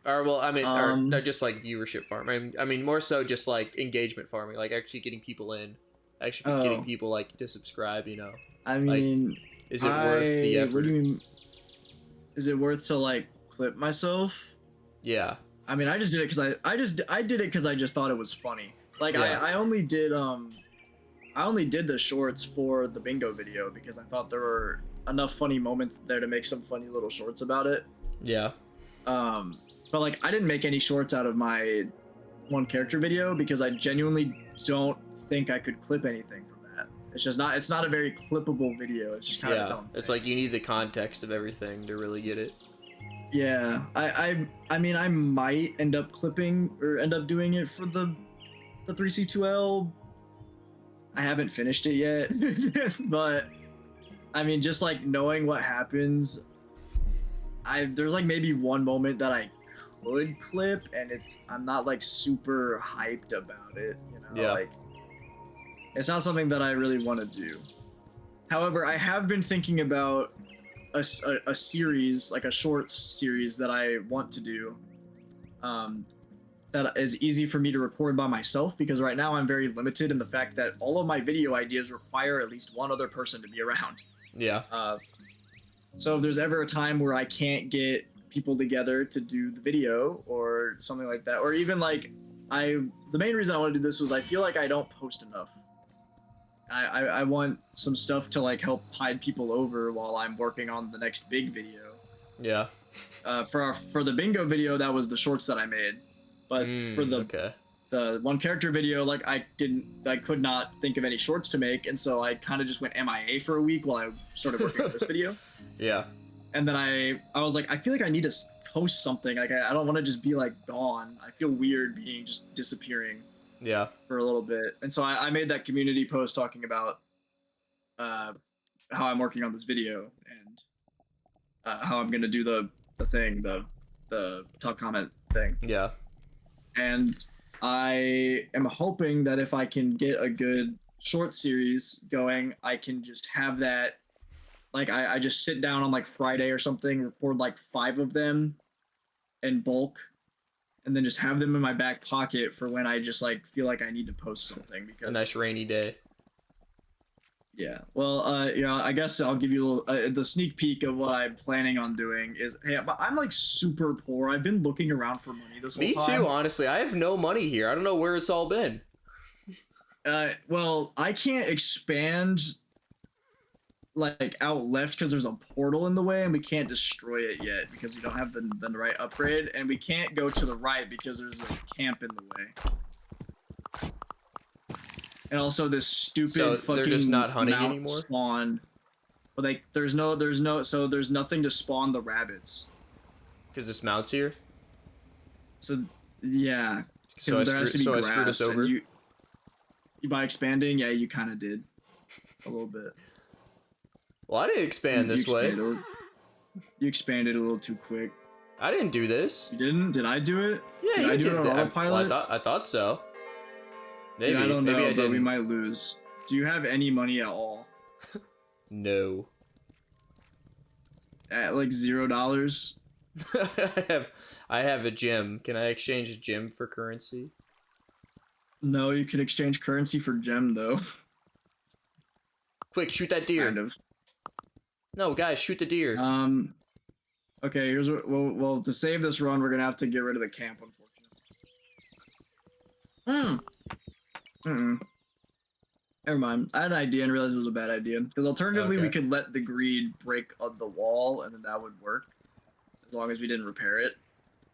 Or well, I mean, or no, just like viewership farming. I mean, more so just like engagement farming, like actually getting people in, actually getting people like to subscribe. You know. I mean, like, is it worth the effort? What do you mean? Is it worth to like clip myself? Yeah. I mean, I just did it because I did it because I just thought it was funny. Like Yeah. I only did the shorts for the bingo video because I thought there were enough funny moments there to make some funny little shorts about it. Yeah. But like I didn't make any shorts out of my one character video because I genuinely don't think I could clip anything from that. It's not a very clippable video. It's just kind of its own thing. It's like you need the context of everything to really get it. Yeah, I mean I might end up clipping or end up doing it for the 3C2L. I haven't finished it yet, but I mean just like knowing what happens, there's like maybe one moment that I could clip and I'm not like super hyped about it, you know. Yeah. Like it's not something that I really want to do. However, I have been thinking about a series, like a shorts series that I want to do, that is easy for me to record by myself because right now I'm very limited in the fact that all of my video ideas require at least one other person to be around. Yeah. So if there's ever a time where I can't get people together to do the video or something like that, or even like the main reason I want to do this was I feel like I don't post enough. I want some stuff to like help tide people over while I'm working on the next big video. Yeah. For the bingo video, that was the shorts that I made, but for the one character video, like I could not think of any shorts to make, and so I kind of just went MIA for a week while I started working on this video. Yeah. And then I was like, I feel like I need to post something. Like I don't want to just be like gone. I feel weird being just disappearing. Yeah. For a little bit, and so I made that community post talking about how I'm working on this video and how I'm gonna do the top comment thing. Yeah. And I am hoping that if I can get a good short series going, I can just have that. Like I just sit down on like Friday or something, record like 5 of them in bulk, and then just have them in my back pocket for when I just like feel like I need to post something because a nice rainy day. Yeah. Well, I guess I'll give you a little, the sneak peek of what I'm planning on doing is, hey, I'm like super poor. I've been looking around for money this whole time. Me too, honestly. I have no money here. I don't know where it's all been. Well, I can't expand like out left because there's a portal in the way and we can't destroy it yet because we don't have the right upgrade, and we can't go to the right because there's a camp in the way. And also this stupid fucking they're just not hunting mount anymore? spawn. But there's nothing to spawn the rabbits. Because this mount's here? So yeah. So there has to be grass. I screwed us over? You by expanding, yeah, you kinda did. A little bit. Well, I didn't expand this way. You expanded a little too quick. I didn't do this. You didn't? Did I do it? Yeah, did you I do it on autopilot? Well, I thought so. Maybe. Yeah, I don't know, maybe I but didn't. we might lose. Do you have any money at all? No. At like $0? I have a gem. Can I exchange a gem for currency? No, you can exchange currency for gem though. Quick, shoot that deer. Kind of. No, guys, shoot the deer. Okay, here's what. Well, to save this run, we're gonna have to get rid of the camp, unfortunately. Never mind. I had an idea and realized it was a bad idea. Because alternatively, we could let the greed break on the wall, and then that would work, as long as we didn't repair it.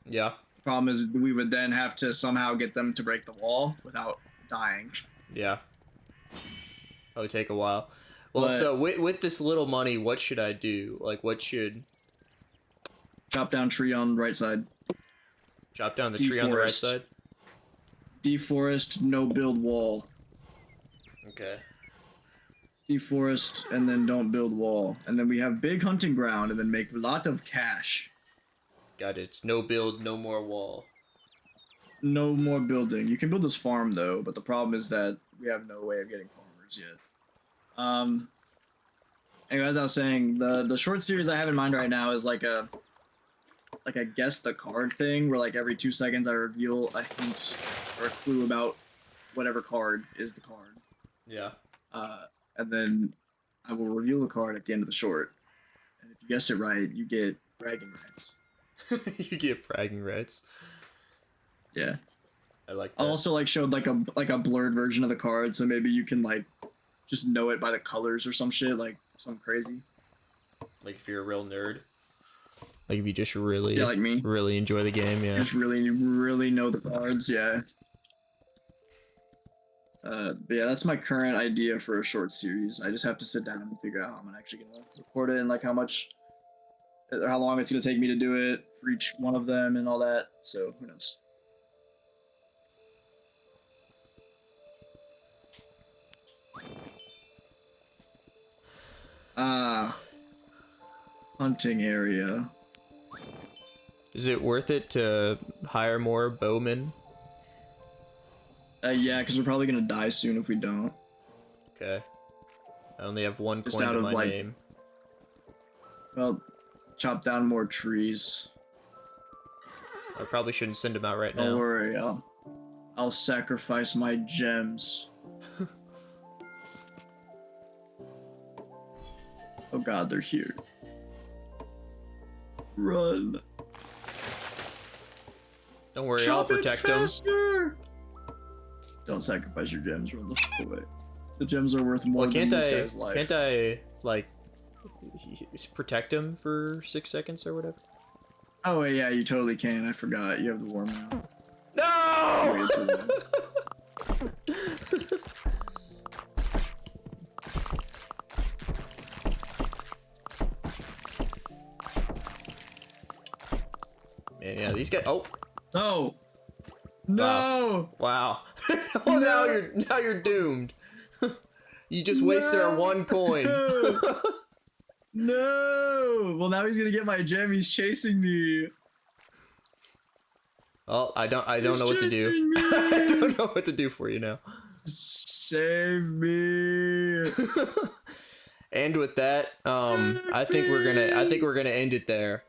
Yeah. Problem is, we would then have to somehow get them to break the wall without dying. Yeah. That would take a while. Well, but, so with this little money, what should I do? Like, what should... Chop down tree on the right side. Chop down the tree on the right side? Deforest, no build wall. Okay. Deforest, and then don't build wall. And then we have big hunting ground, and then make a lot of cash. Got it. No build, no more wall. No more building. You can build this farm, though, but the problem is that we have no way of getting farmers yet. Anyway, as I was saying, the short series I have in mind right now is like a guess the card thing, where like every 2 seconds I reveal a hint or a clue about whatever card is the card. Yeah. And then I will reveal the card at the end of the short. And if you guessed it right, you get bragging rights. You get bragging rights. Yeah. I like that. I also like showed like a blurred version of the card, so maybe you can like just know it by the colors or some shit, like something crazy. Like if you're a real nerd. Like if you just really, yeah, like me, really enjoy the game, yeah. Just really know the cards, yeah. But yeah, that's my current idea for a short series. I just have to sit down and figure out how I'm actually gonna record it and like how long it's gonna take me to do it for each one of them and all that. So who knows? Hunting area. Is it worth it to hire more bowmen? Yeah, because we're probably gonna die soon if we don't. Okay. I only have one Just coin out to of my like, name. Well, chop down more trees. I probably shouldn't send them out right now. Don't worry, I'll sacrifice my gems. Oh god, they're here. Run. Don't worry, I'll protect them. Don't sacrifice your gems, run the fuck away. The gems are worth more than this guy's life. Can't I, like, protect him for 6 seconds or whatever? Oh, yeah, you totally can. I forgot. You have the warm now. No! Man, yeah, these guys. Oh. No. No. Wow. Well, no. now you're doomed. You just wasted our one coin. No. Well, now he's gonna get my gem. He's chasing me. Well, I don't know what to do. I don't know what to do for you now. Save me. And with that, I think we're gonna end it there.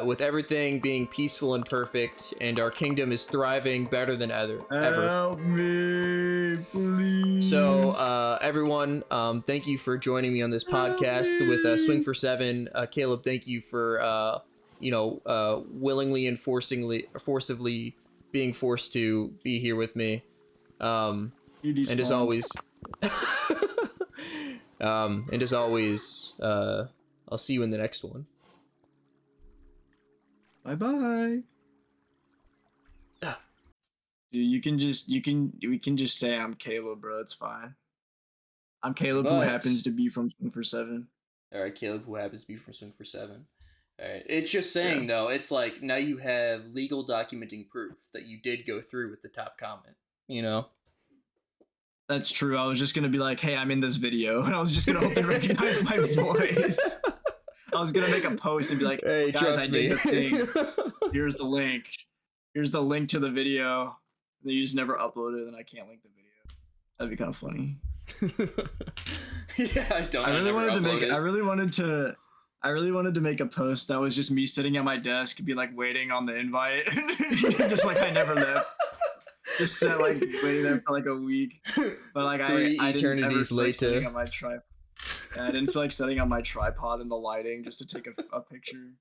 With everything being peaceful and perfect, and our kingdom is thriving better than ever. Help me, please. So, everyone, thank you for joining me on this podcast with Swing for Seven. Caleb, thank you for willingly and forcibly being forced to be here with me. And as always, I'll see you in the next one. Bye-bye. Dude, we can just say I'm Caleb, bro. It's fine. I'm Caleb, who happens to be from Swing for Seven. All right, Caleb, who happens to be from Swing for Seven. All right, it's just saying though. It's like now you have legal documenting proof that you did go through with the top comment. You know. That's true. I was just gonna be like, "Hey, I'm in this video," and I was just gonna hope they recognize my voice. I was gonna make a post and be like, "Hey, guys, I did me. the thing. Here's the link. Here's the link to the video." And you just never upload it, and I can't link the video. That'd be kind of funny. Yeah, I really wanted to make a post that was just me sitting at my desk, be like waiting on the invite, just like I never left. Just sat like waiting there for like a week, but like I didn't ever feel like setting up my tripod. Yeah, I didn't feel like setting up my tripod in the lighting just to take a picture.